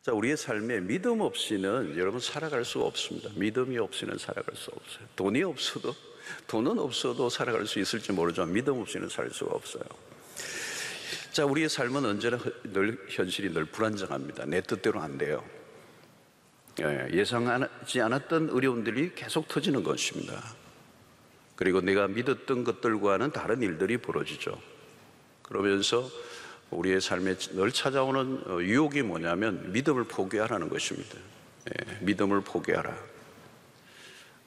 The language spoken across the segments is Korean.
자, 우리의 삶에 믿음 없이는 여러분 살아갈 수가 없습니다. 믿음이 없이는 살아갈 수 없어요. 돈은 없어도 살아갈 수 있을지 모르지만 믿음 없이는 살 수가 없어요. 자, 우리의 삶은 언제나 현실이 늘 불안정합니다. 내 뜻대로 안 돼요. 예상하지 않았던 어려움들이 계속 터지는 것입니다. 그리고 내가 믿었던 것들과는 다른 일들이 벌어지죠. 그러면서 우리의 삶에 늘 찾아오는 유혹이 뭐냐면 믿음을 포기하라는 것입니다. 믿음을 포기하라.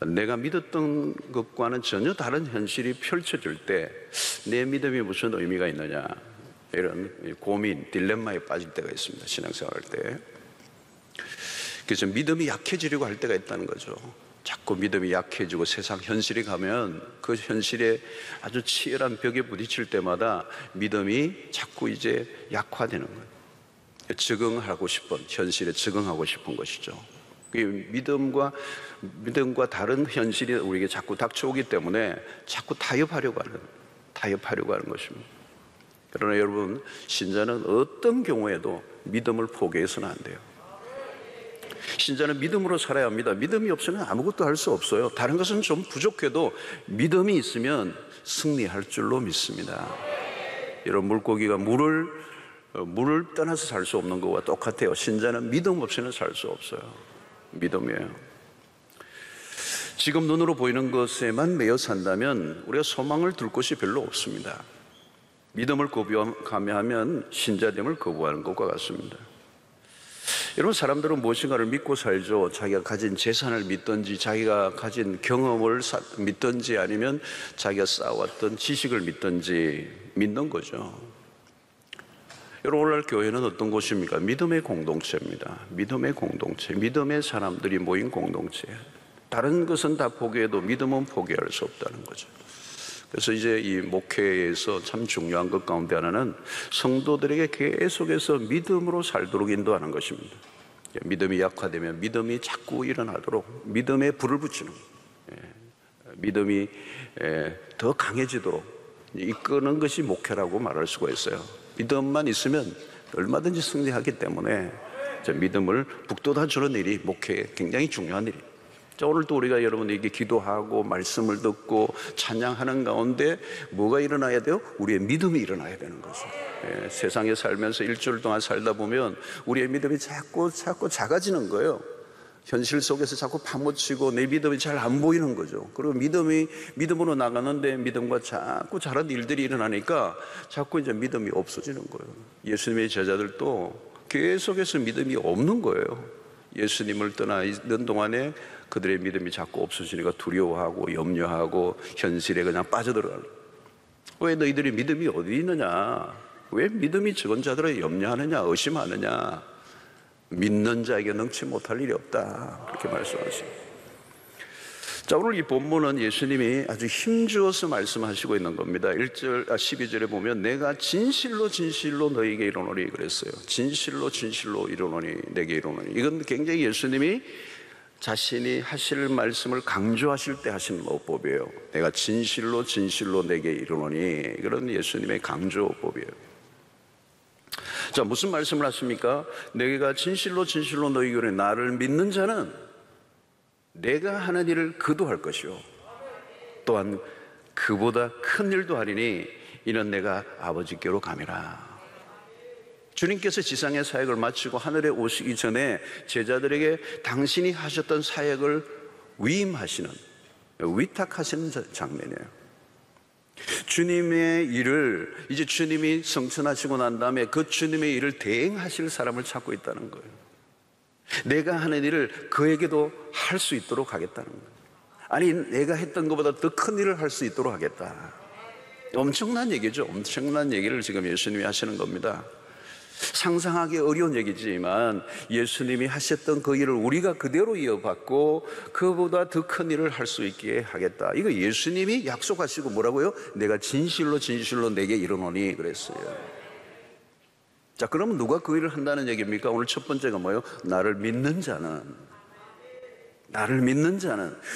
내가 믿었던 것과는 전혀 다른 현실이 펼쳐질 때 내 믿음이 무슨 의미가 있느냐, 이런 고민, 딜레마에 빠질 때가 있습니다. 신앙생활 할 때. 그래서 믿음이 약해지려고 할 때가 있다는 거죠. 자꾸 믿음이 약해지고 세상 현실이 가면 그 현실에 아주 치열한 벽에 부딪힐 때마다 믿음이 자꾸 이제 약화되는 거예요. 현실에 적응하고 싶은 것이죠. 믿음과 다른 현실이 우리에게 자꾸 닥쳐오기 때문에 자꾸 타협하려고 하는 것입니다. 그러나 여러분, 신자는 어떤 경우에도 믿음을 포기해서는 안 돼요. 신자는 믿음으로 살아야 합니다. 믿음이 없으면 아무것도 할 수 없어요. 다른 것은 좀 부족해도 믿음이 있으면 승리할 줄로 믿습니다. 여러분, 물고기가 물을 떠나서 살 수 없는 것과 똑같아요. 신자는 믿음 없이는 살 수 없어요. 믿음이에요. 지금 눈으로 보이는 것에만 매여 산다면 우리가 소망을 둘 곳이 별로 없습니다. 믿음을 거부하면 신자됨을 거부하는 것과 같습니다. 여러분, 사람들은 무엇인가를 믿고 살죠. 자기가 가진 재산을 믿든지, 자기가 가진 경험을 믿든지, 아니면 자기가 쌓아왔던 지식을 믿든지 믿는 거죠. 여러분, 오늘날 교회는 어떤 곳입니까? 믿음의 공동체입니다. 믿음의 공동체, 믿음의 사람들이 모인 공동체. 다른 것은 다 포기해도 믿음은 포기할 수 없다는 거죠. 그래서 이제 이 목회에서 참 중요한 것 가운데 하나는 성도들에게 계속해서 믿음으로 살도록 인도하는 것입니다. 믿음이 약화되면 믿음이 자꾸 일어나도록 믿음에 불을 붙이는 거예요. 믿음이 더 강해지도록 이끄는 것이 목회라고 말할 수가 있어요. 믿음만 있으면 얼마든지 승리하기 때문에 믿음을 북돋아주는 일이 목회에 굉장히 중요한 일이에요. 자, 오늘도 우리가 여러분에게 기도하고 말씀을 듣고 찬양하는 가운데 뭐가 일어나야 돼요? 우리의 믿음이 일어나야 되는 거죠. 세상에 살면서 일주일 동안 살다 보면 우리의 믿음이 자꾸 작아지는 거예요. 현실 속에서 자꾸 파묻히고 내 믿음이 잘 안 보이는 거죠. 그리고 믿음으로 나가는데 믿음과 자꾸 다른 일들이 일어나니까 자꾸 이제 믿음이 없어지는 거예요. 예수님의 제자들도 계속해서 믿음이 없는 거예요. 예수님을 떠나 있는 동안에 그들의 믿음이 자꾸 없어지니까 두려워하고 염려하고 현실에 그냥 빠져들어가는. 왜 너희들이 믿음이 어디 있느냐? 왜 믿음이 적은 자들을 염려하느냐, 의심하느냐? 믿는 자에게 능치 못할 일이 없다, 그렇게 말씀하십니다. 자, 오늘 이 본문은 예수님이 아주 힘주어서 말씀하시고 있는 겁니다. 12절에 보면 내가 진실로 너희에게 이르노니 그랬어요. 진실로 이르노니 내게 이르노니. 이건 굉장히 예수님이 자신이 하실 말씀을 강조하실 때 하시는 어법이에요. 내가 진실로 내게 이르노니. 그런 예수님의 강조법이에요. 자, 무슨 말씀을 하십니까? 내가 진실로 너희에게 이르노니 나를 믿는 자는 내가 하는 일을 그도 할 것이요 또한 그보다 큰 일도 하리니 이는 내가 아버지께로 감이라. 주님께서 지상의 사역을 마치고 하늘에 오시기 전에 제자들에게 당신이 하셨던 사역을 위탁하시는 장면이에요. 주님의 일을 이제 주님이 성천하시고 난 다음에 그 주님의 일을 대행하실 사람을 찾고 있다는 거예요. 내가 하는 일을 그에게도 할 수 있도록 하겠다는 거예요. 아니, 내가 했던 것보다 더 큰 일을 할 수 있도록 하겠다. 엄청난 얘기죠. 엄청난 얘기를 지금 예수님이 하시는 겁니다. 상상하기 어려운 얘기지만 예수님이 하셨던 그 일을 우리가 그대로 이어받고 그보다 더 큰 일을 할 수 있게 하겠다. 이거 예수님이 약속하시고 뭐라고요? 내가 진실로 내게 이르노니 그랬어요. 자, 그러면 누가 그 일을 한다는 얘기입니까? 오늘 첫 번째가 뭐예요? 나를 믿는 자는,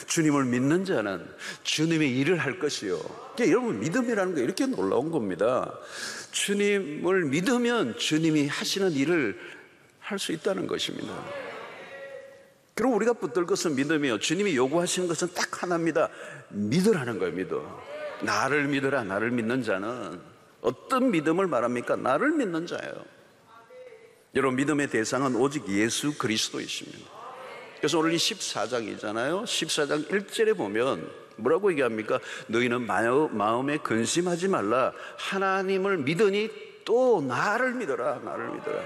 주님을 믿는 자는 주님의 일을 할 것이요. 여러분, 믿음이라는 게 이렇게 놀라운 겁니다. 주님을 믿으면 주님이 하시는 일을 할 수 있다는 것입니다. 그럼 우리가 붙들 것은 믿음이에요. 주님이 요구하시는 것은 딱 하나입니다. 믿으라는 거예요. 믿어. 나를 믿으라. 나를 믿는 자는 어떤 믿음을 말합니까? 나를 믿는 자예요. 여러분, 믿음의 대상은 오직 예수 그리스도이십니다. 그래서 오늘 이 14장이잖아요 14장 1절에 보면 뭐라고 얘기합니까? 너희는 마음에 근심하지 말라. 하나님을 믿으니 또 나를 믿어라. 나를 믿어라.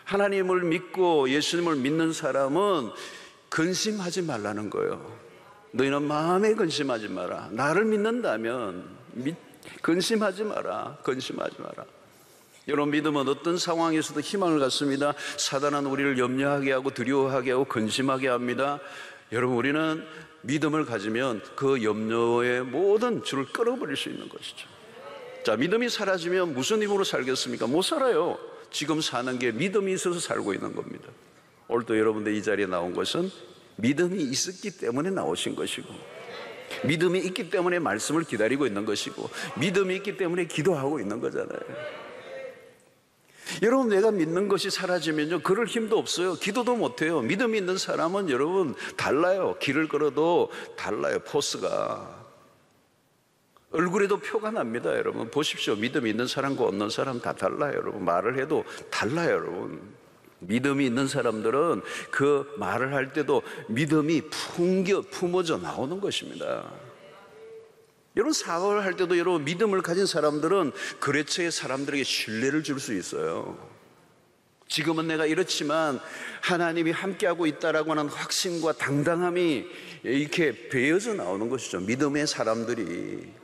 하나님을 믿고 예수님을 믿는 사람은 근심하지 말라는 거예요. 너희는 마음에 근심하지 마라. 나를 믿는다면 근심하지 마라. 근심하지 마라. 여러분, 믿음은 어떤 상황에서도 희망을 갖습니다. 사단은 우리를 염려하게 하고 두려워하게 하고 근심하게 합니다. 여러분, 우리는 믿음을 가지면 그 염려의 모든 줄을 끊어버릴 수 있는 것이죠. 자, 믿음이 사라지면 무슨 힘으로 살겠습니까? 못 살아요. 지금 사는 게 믿음이 있어서 살고 있는 겁니다. 오늘도 여러분들 이 자리에 나온 것은 믿음이 있었기 때문에 나오신 것이고, 믿음이 있기 때문에 말씀을 기다리고 있는 것이고, 믿음이 있기 때문에 기도하고 있는 거잖아요. 여러분, 내가 믿는 것이 사라지면요, 그럴 힘도 없어요. 기도도 못해요. 믿음이 있는 사람은 여러분 달라요. 길을 걸어도 달라요. 포스가 얼굴에도 표가 납니다. 여러분 보십시오. 믿음이 있는 사람과 없는 사람 다 달라요. 여러분 말을 해도 달라요. 여러분 믿음이 있는 사람들은 그 말을 할 때도 믿음이 품어져 나오는 것입니다. 여러분 사업을 할 때도 여러분 믿음을 가진 사람들은 거래처의 사람들에게 신뢰를 줄 수 있어요. 지금은 내가 이렇지만 하나님이 함께하고 있다라고 하는 확신과 당당함이 이렇게 배어져 나오는 것이죠. 믿음의 사람들이.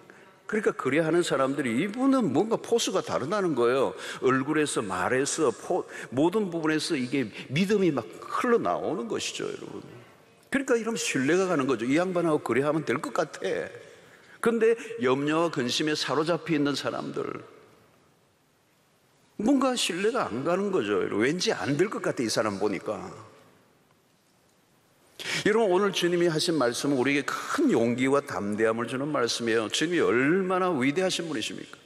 그러니까 거래하는 사람들이 이분은 뭔가 포스가 다르다는 거예요. 얼굴에서 말에서 모든 부분에서 이게 믿음이 막 흘러나오는 것이죠. 여러분 그러니까 이러면 신뢰가 가는 거죠. 이 양반하고 거래하면 될 것 같아. 그런데 염려와 근심에 사로잡혀 있는 사람들 뭔가 신뢰가 안 가는 거죠. 왠지 안 될 것 같아 이 사람 보니까. 여러분 오늘 주님이 하신 말씀은 우리에게 큰 용기와 담대함을 주는 말씀이에요. 주님이 얼마나 위대하신 분이십니까?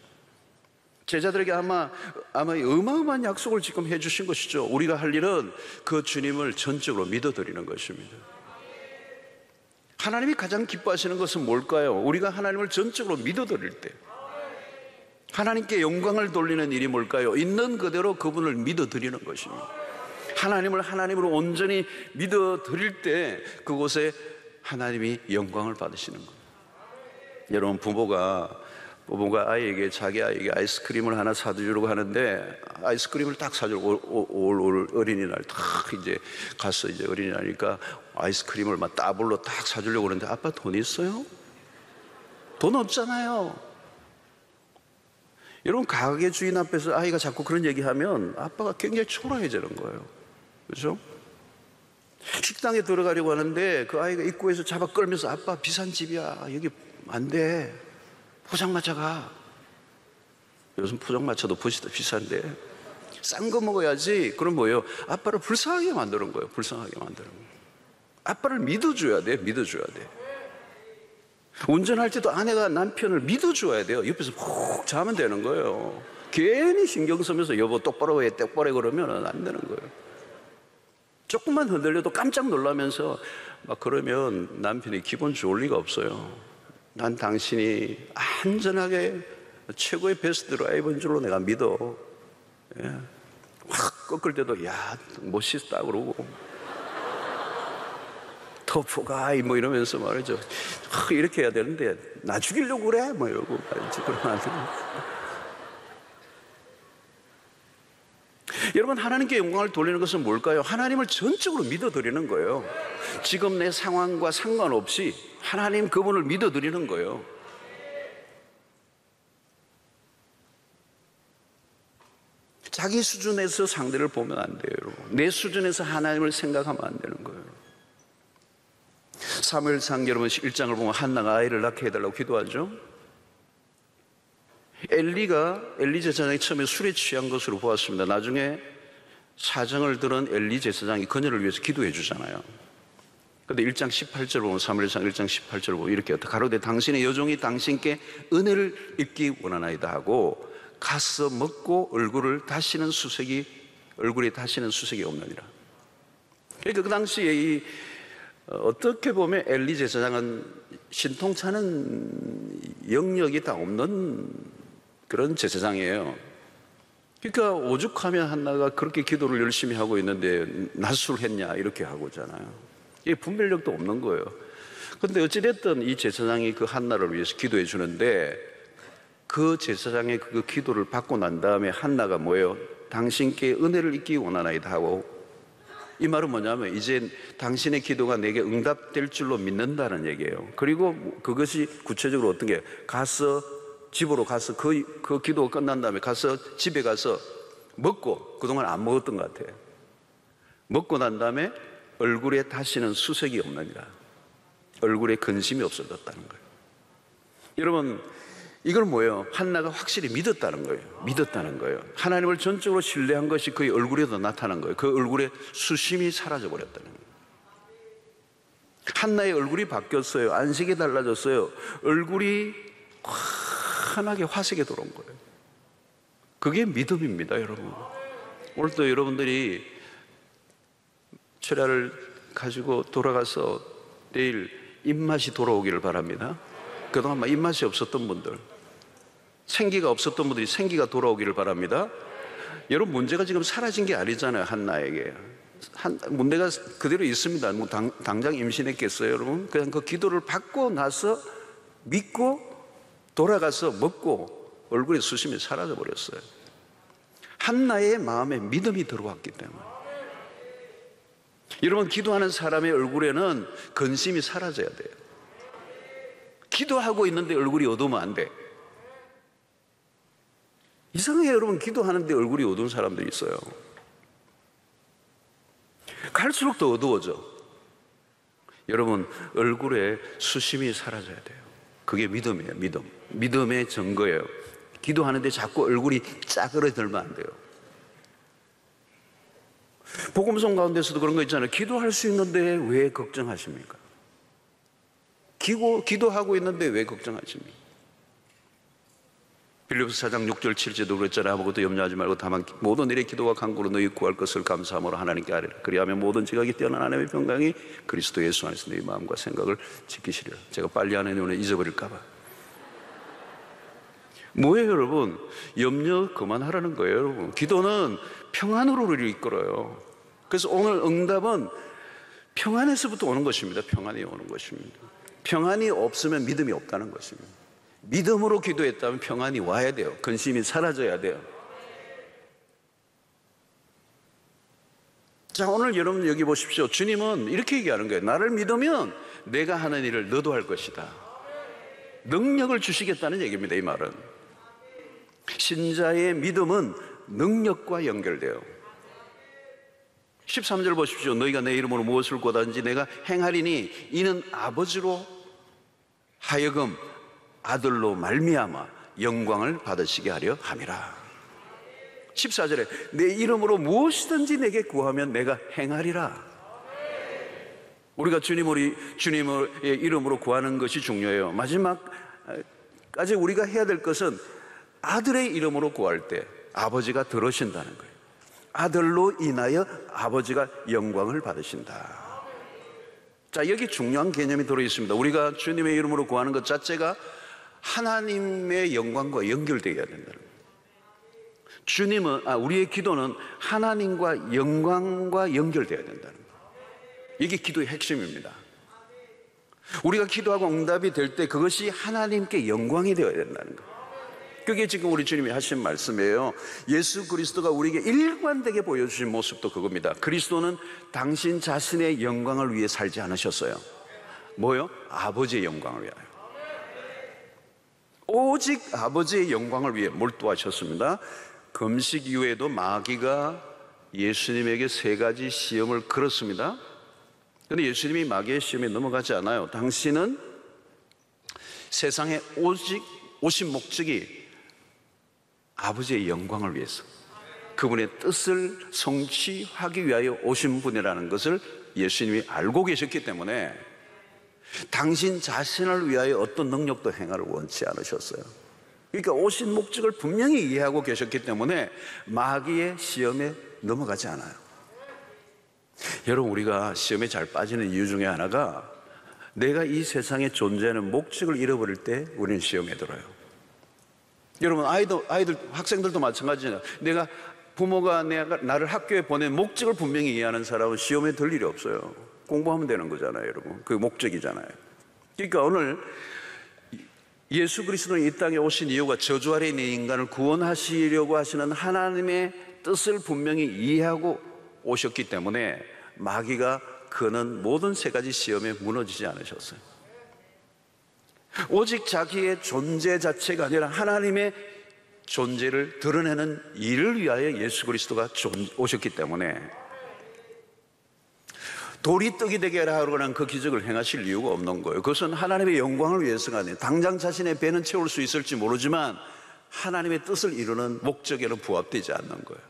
제자들에게 아마 어마어마한 약속을 지금 해주신 것이죠. 우리가 할 일은 그 주님을 전적으로 믿어드리는 것입니다. 하나님이 가장 기뻐하시는 것은 뭘까요? 우리가 하나님을 전적으로 믿어드릴 때 하나님께 영광을 돌리는 일이 뭘까요? 있는 그대로 그분을 믿어드리는 것입니다. 하나님을 하나님으로 온전히 믿어드릴 때 그곳에 하나님이 영광을 받으시는 거예요. 여러분 부모가 아이에게 자기 아이에게 아이스크림을 하나 사주려고 하는데 아이스크림을 딱 사주려고 올 어린이날 딱 이제 가서 이제 어린이날이니까 아이스크림을 막 따블로 딱 사주려고 그러는데 아빠 돈 있어요? 돈 없잖아요. 여러분 가게 주인 앞에서 아이가 자꾸 그런 얘기하면 아빠가 굉장히 초라해지는 거예요. 그렇죠? 식당에 들어가려고 하는데 그 아이가 입구에서 잡아 끌면서 아빠 비싼 집이야 여기 안 돼 포장마차가. 요즘 포장마차도 비싼데 싼 거 먹어야지. 그럼 뭐예요? 아빠를 불쌍하게 만드는 거예요. 불쌍하게 만드는 거예요. 아빠를 믿어줘야 돼. 믿어줘야 돼. 운전할 때도 아내가 남편을 믿어줘야 돼요. 옆에서 푹 자면 되는 거예요. 괜히 신경 쓰면서 여보 똑바로 해 똑바로 해 그러면 안 되는 거예요. 조금만 흔들려도 깜짝 놀라면서 막 그러면 남편이 기분 좋을 리가 없어요. 난 당신이 안전하게 최고의 베스트 드라이버인 줄로 내가 믿어. 예. 확 꺾을 때도 야 멋있다 그러고 터프가이 뭐 이러면서 말이죠. 이렇게 해야 되는데 나 죽이려고 그래 뭐 이러고 말이지. 그러면 안 돼요. 여러분 하나님께 영광을 돌리는 것은 뭘까요? 하나님을 전적으로 믿어드리는 거예요. 지금 내 상황과 상관없이 하나님 그분을 믿어드리는 거예요. 자기 수준에서 상대를 보면 안 돼요. 여러분. 내 수준에서 하나님을 생각하면 안 되는 거예요. 사무엘상 여러분 1장을 보면 한나가 아이를 낳게 해달라고 기도하죠. 엘리 제사장이 처음에 술에 취한 것으로 보았습니다. 나중에 사정을 들은 엘리 제사장이 그녀를 위해서 기도해 주잖아요. 그런데 1장 18절 보면 사무엘상 1장 18절 보면 이렇게 가로되 당신의 여종이 당신께 은혜를 입기 원하나이다 하고 가서 먹고 얼굴을 다시는 수색이 얼굴에 다시는 수색이 없느니라. 그러니까 그 당시에 어떻게 보면 엘리 제사장은 신통찮은 영역이 다 없는 그런 제사장이에요. 그러니까 오죽하면 한나가 그렇게 기도를 열심히 하고 있는데 낫술 했냐 이렇게 하고잖아요. 이게 분별력도 없는 거예요. 그런데 어찌됐든 이 제사장이 그 한나를 위해서 기도해 주는데 그 제사장의 그 기도를 받고 난 다음에 한나가 뭐예요? 당신께 은혜를 입기 원하나이다 하고, 이 말은 뭐냐면 이제 당신의 기도가 내게 응답될 줄로 믿는다는 얘기예요. 그리고 그것이 구체적으로 어떤 게, 집으로 가서 그 기도가 끝난 다음에 가서 집에 가서 먹고, 그동안 안 먹었던 것 같아요. 먹고 난 다음에 얼굴에 다시는 수색이 없느니라. 얼굴에 근심이 없어졌다는 거예요. 여러분, 이걸 뭐예요? 한나가 확실히 믿었다는 거예요. 믿었다는 거예요. 하나님을 전적으로 신뢰한 것이 그의 얼굴에도 나타난 거예요. 그 얼굴에 수심이 사라져버렸다는 거예요. 한나의 얼굴이 바뀌었어요. 안색이 달라졌어요. 얼굴이 환하게 화색에 들어온 거예요. 그게 믿음입니다, 여러분. 오늘도 여러분들이 철야를 가지고 돌아가서 내일 입맛이 돌아오기를 바랍니다. 그동안 입맛이 없었던 분들, 생기가 없었던 분들이 생기가 돌아오기를 바랍니다. 여러분, 문제가 지금 사라진 게 아니잖아요. 한나에게 문제가 그대로 있습니다. 당장 임신했겠어요, 여러분? 그냥 그 기도를 받고 나서 믿고 돌아가서 먹고 얼굴에 수심이 사라져 버렸어요. 한나의 마음에 믿음이 들어왔기 때문에. 여러분, 기도하는 사람의 얼굴에는 근심이 사라져야 돼요. 기도하고 있는데 얼굴이 어두우면 안 돼. 이상해요, 여러분. 기도하는데 얼굴이 어두운 사람들이 있어요. 갈수록 더 어두워져. 여러분, 얼굴에 수심이 사라져야 돼요. 그게 믿음이에요. 믿음의 증거예요. 기도하는데 자꾸 얼굴이 짜그러들면 안 돼요. 복음성 가운데서도 그런 거 있잖아요. 기도할 수 있는데 왜 걱정하십니까? 기도하고 있는데 왜 걱정하십니까? 빌립보서 4장 6절 7절도 그랬잖아요. 아무것도 염려하지 말고 다만 모든 일에 기도와 간구로 너희 구할 것을 감사함으로 하나님께 아뢰라. 그리하면 모든 지각이 뛰어난 하나님의 평강이 그리스도 예수 안에서 너희 마음과 생각을 지키시리라. 제가 빨리 하는 오늘 잊어버릴까 봐. 뭐예요, 여러분? 염려 그만하라는 거예요, 여러분. 기도는 평안으로 우리를 이끌어요. 그래서 오늘 응답은 평안에서부터 오는 것입니다. 평안이 오는 것입니다. 평안이 없으면 믿음이 없다는 것입니다. 믿음으로 기도했다면 평안이 와야 돼요. 근심이 사라져야 돼요. 자, 오늘 여러분 여기 보십시오. 주님은 이렇게 얘기하는 거예요. 나를 믿으면 내가 하는 일을 너도 할 것이다. 능력을 주시겠다는 얘기입니다. 이 말은 신자의 믿음은 능력과 연결돼요. 13절 보십시오. 너희가 내 이름으로 무엇을 구하든지 내가 행하리니 이는 아버지로 하여금 아들로 말미암아 영광을 받으시게 하려 함이라. 14절에 내 이름으로 무엇이든지 내게 구하면 내가 행하리라. 우리가 주님의 이름으로 구하는 것이 중요해요. 마지막까지 우리가 해야 될 것은 아들의 이름으로 구할 때 아버지가 들으신다는 거예요. 아들로 인하여 아버지가 영광을 받으신다. 자, 여기 중요한 개념이 들어있습니다. 우리가 주님의 이름으로 구하는 것 자체가 하나님의 영광과 연결되어야 된다는 거예요. 우리의 기도는 하나님과 영광과 연결되어야 된다는 거예요. 이게 기도의 핵심입니다. 우리가 기도하고 응답이 될 때 그것이 하나님께 영광이 되어야 된다는 거예요. 그게 지금 우리 주님이 하신 말씀이에요. 예수 그리스도가 우리에게 일관되게 보여주신 모습도 그겁니다. 그리스도는 당신 자신의 영광을 위해 살지 않으셨어요. 뭐요? 아버지의 영광을 위하여. 오직 아버지의 영광을 위해 몰두하셨습니다. 금식 이후에도 마귀가 예수님에게 3가지 시험을 걸었습니다. 그런데 예수님이 마귀의 시험에 넘어가지 않아요. 당신은 세상에 오신 목적이 아버지의 영광을 위해서, 그분의 뜻을 성취하기 위하여 오신 분이라는 것을 예수님이 알고 계셨기 때문에 당신 자신을 위하여 어떤 능력도 행하를 원치 않으셨어요. 그러니까 오신 목적을 분명히 이해하고 계셨기 때문에 마귀의 시험에 넘어가지 않아요. 여러분, 우리가 시험에 잘 빠지는 이유 중에 하나가 내가 이 세상에 존재하는 목적을 잃어버릴 때 우리는 시험에 들어요. 여러분, 아이들, 학생들도 마찬가지잖아요. 부모가 나를 학교에 보낸 목적을 분명히 이해하는 사람은 시험에 들 일이 없어요. 공부하면 되는 거잖아요, 여러분. 그 목적이잖아요. 그러니까 오늘 예수 그리스도는 이 땅에 오신 이유가 저주 아래 있는 인간을 구원하시려고 하시는 하나님의 뜻을 분명히 이해하고 오셨기 때문에 마귀가 그는 모든 세 가지 시험에 무너지지 않으셨어요. 오직 자기의 존재 자체가 아니라 하나님의 존재를 드러내는 일을 위하여 예수 그리스도가 오셨기 때문에 돌이 떡이 되게 하라는 그 기적을 행하실 이유가 없는 거예요. 그것은 하나님의 영광을 위해서가 아니에요. 당장 자신의 배는 채울 수 있을지 모르지만 하나님의 뜻을 이루는 목적에는 부합되지 않는 거예요.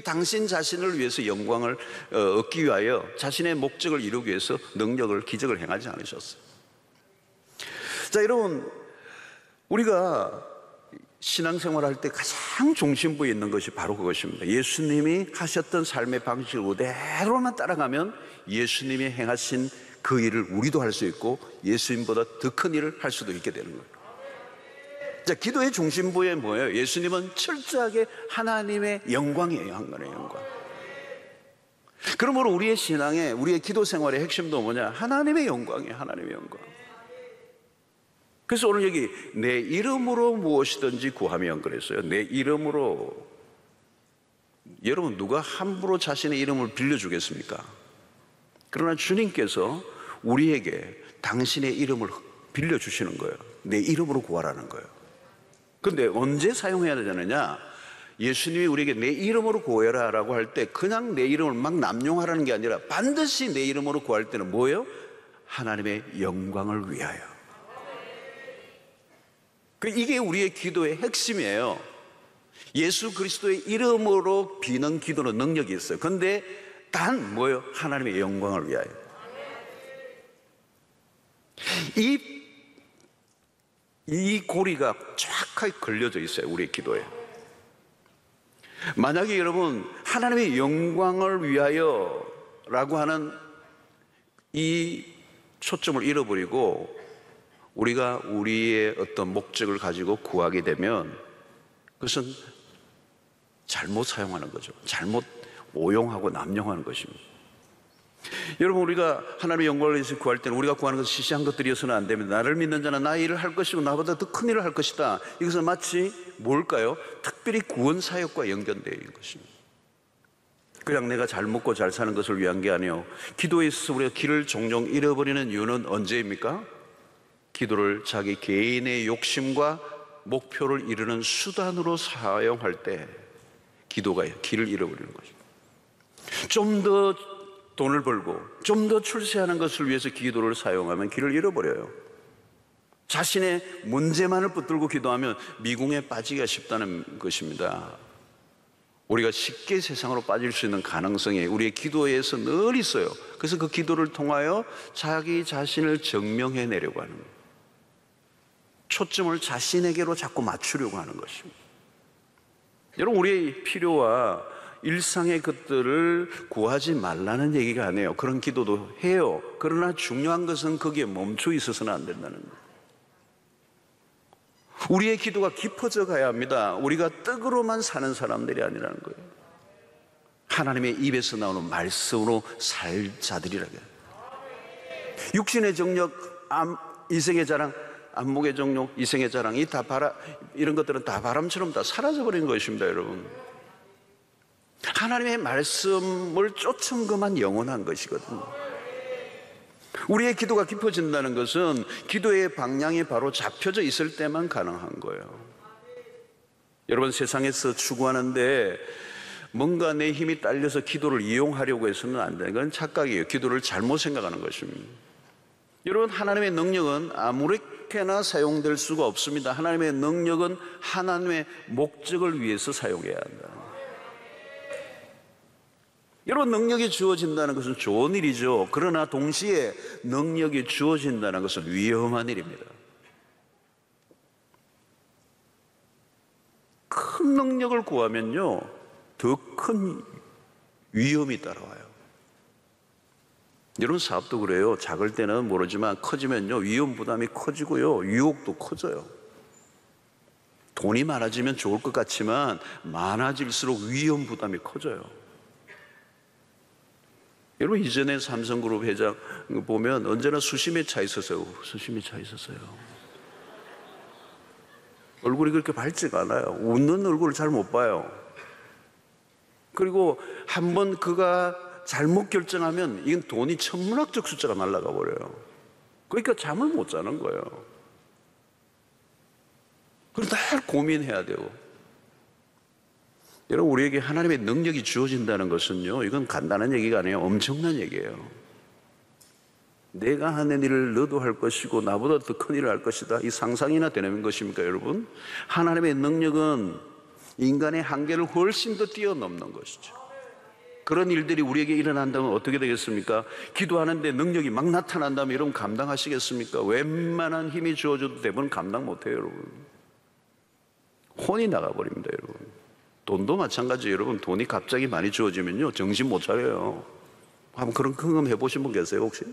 당신 자신을 위해서 영광을 얻기 위하여 자신의 목적을 이루기 위해서 능력을, 기적을 행하지 않으셨어요. 자, 여러분, 우리가 신앙생활할 때 가장 중심부에 있는 것이 바로 그것입니다. 예수님이 하셨던 삶의 방식을 그대로만 따라가면 예수님이 행하신 그 일을 우리도 할 수 있고 예수님보다 더 큰 일을 할 수도 있게 되는 거예요. 자, 기도의 중심부에 뭐예요? 예수님은 철저하게 하나님의 영광이에요. 한간의 영광. 그러므로 우리의 신앙에, 우리의 기도 생활의 핵심도 뭐냐? 하나님의 영광이에요. 하나님의 영광. 그래서 오늘 여기 내 이름으로 무엇이든지 구하면 그랬어요. 내 이름으로. 여러분, 누가 함부로 자신의 이름을 빌려주겠습니까? 그러나 주님께서 우리에게 당신의 이름을 빌려주시는 거예요. 내 이름으로 구하라는 거예요. 그런데 언제 사용해야 되느냐? 예수님이 우리에게 내 이름으로 구해라 라고 할 때 그냥 내 이름을 막 남용하라는 게 아니라 반드시 내 이름으로 구할 때는 뭐예요? 하나님의 영광을 위하여. 이게 우리의 기도의 핵심이에요. 예수 그리스도의 이름으로 비는 기도는 능력이 있어요. 그런데 단 뭐예요? 하나님의 영광을 위하여. 이 고리가 정확하게 걸려져 있어요. 우리의 기도에. 만약에 여러분 하나님의 영광을 위하여 라고 하는 이 초점을 잃어버리고 우리가 우리의 어떤 목적을 가지고 구하게 되면 그것은 잘못 사용하는 거죠. 잘못 오용하고 남용하는 것입니다. 여러분, 우리가 하나님의 영광을 위해서 구할 때는 우리가 구하는 것은 시시한 것들이어서는 안 됩니다. 나를 믿는 자는 나의 일을 할 것이고 나보다 더 큰 일을 할 것이다. 이것은 마치 뭘까요? 특별히 구원 사역과 연결되어 있는 것입니다. 그냥 내가 잘 먹고 잘 사는 것을 위한 게 아니에요. 기도에 있어서 우리가 길을 종종 잃어버리는 이유는 언제입니까? 기도를 자기 개인의 욕심과 목표를 이루는 수단으로 사용할 때 기도가 길을 잃어버리는 것입니다. 좀 더 돈을 벌고 좀 더 출세하는 것을 위해서 기도를 사용하면 길을 잃어버려요. 자신의 문제만을 붙들고 기도하면 미궁에 빠지기가 쉽다는 것입니다. 우리가 쉽게 세상으로 빠질 수 있는 가능성이 우리의 기도에서 늘 있어요. 그래서 그 기도를 통하여 자기 자신을 증명해내려고 하는 거예요. 초점을 자신에게로 자꾸 맞추려고 하는 것입니다. 여러분, 우리의 필요와 일상의 것들을 구하지 말라는 얘기가 아니에요. 그런 기도도 해요. 그러나 중요한 것은 거기에 멈춰 있어서는 안 된다는 거예요. 우리의 기도가 깊어져 가야 합니다. 우리가 떡으로만 사는 사람들이 아니라는 거예요. 하나님의 입에서 나오는 말씀으로 살 자들이라고 해요. 육신의 정력, 이생의 자랑, 안목의 정욕, 이생의 자랑, 이런 것들은 다 바람처럼 다 사라져버린 것입니다, 여러분. 하나님의 말씀을 쫓은 것만 영원한 것이거든요. 우리의 기도가 깊어진다는 것은 기도의 방향이 바로 잡혀져 있을 때만 가능한 거예요. 여러분, 세상에서 추구하는데 뭔가 내 힘이 딸려서 기도를 이용하려고 해서는 안 되는 건 착각이에요. 기도를 잘못 생각하는 것입니다. 여러분, 하나님의 능력은 아무렇게나 사용될 수가 없습니다. 하나님의 능력은 하나님의 목적을 위해서 사용해야 한다. 여러분, 능력이 주어진다는 것은 좋은 일이죠. 그러나 동시에 능력이 주어진다는 것은 위험한 일입니다. 큰 능력을 구하면요, 더 큰 위험이 따라와요. 이런 사업도 그래요. 작을 때는 모르지만 커지면요, 위험 부담이 커지고요, 유혹도 커져요. 돈이 많아지면 좋을 것 같지만 많아질수록 위험 부담이 커져요. 여러분, 이전에 삼성그룹 회장 보면 언제나 수심에 차 있었어요. 수심에 차 있었어요. 얼굴이 그렇게 밝지가 않아요. 웃는 얼굴을 잘 못 봐요. 그리고 한번 그가 잘못 결정하면 이건 돈이 천문학적 숫자가 날아가 버려요. 그러니까 잠을 못 자는 거예요. 그래서 늘 고민해야 되고. 여러분, 우리에게 하나님의 능력이 주어진다는 것은요, 이건 간단한 얘기가 아니에요. 엄청난 얘기예요. 내가 하는 일을 너도 할 것이고 나보다 더 큰 일을 할 것이다. 이 상상이나 되는 것입니까, 여러분? 하나님의 능력은 인간의 한계를 훨씬 더 뛰어넘는 것이죠. 그런 일들이 우리에게 일어난다면 어떻게 되겠습니까? 기도하는데 능력이 막 나타난다면 여러분 감당하시겠습니까? 웬만한 힘이 주어져도 대부분 감당 못해요, 여러분. 혼이 나가버립니다, 여러분. 돈도 마찬가지예요, 여러분. 돈이 갑자기 많이 주어지면요, 정신 못 차려요. 한번 그런 경험 해보신 분 계세요, 혹시?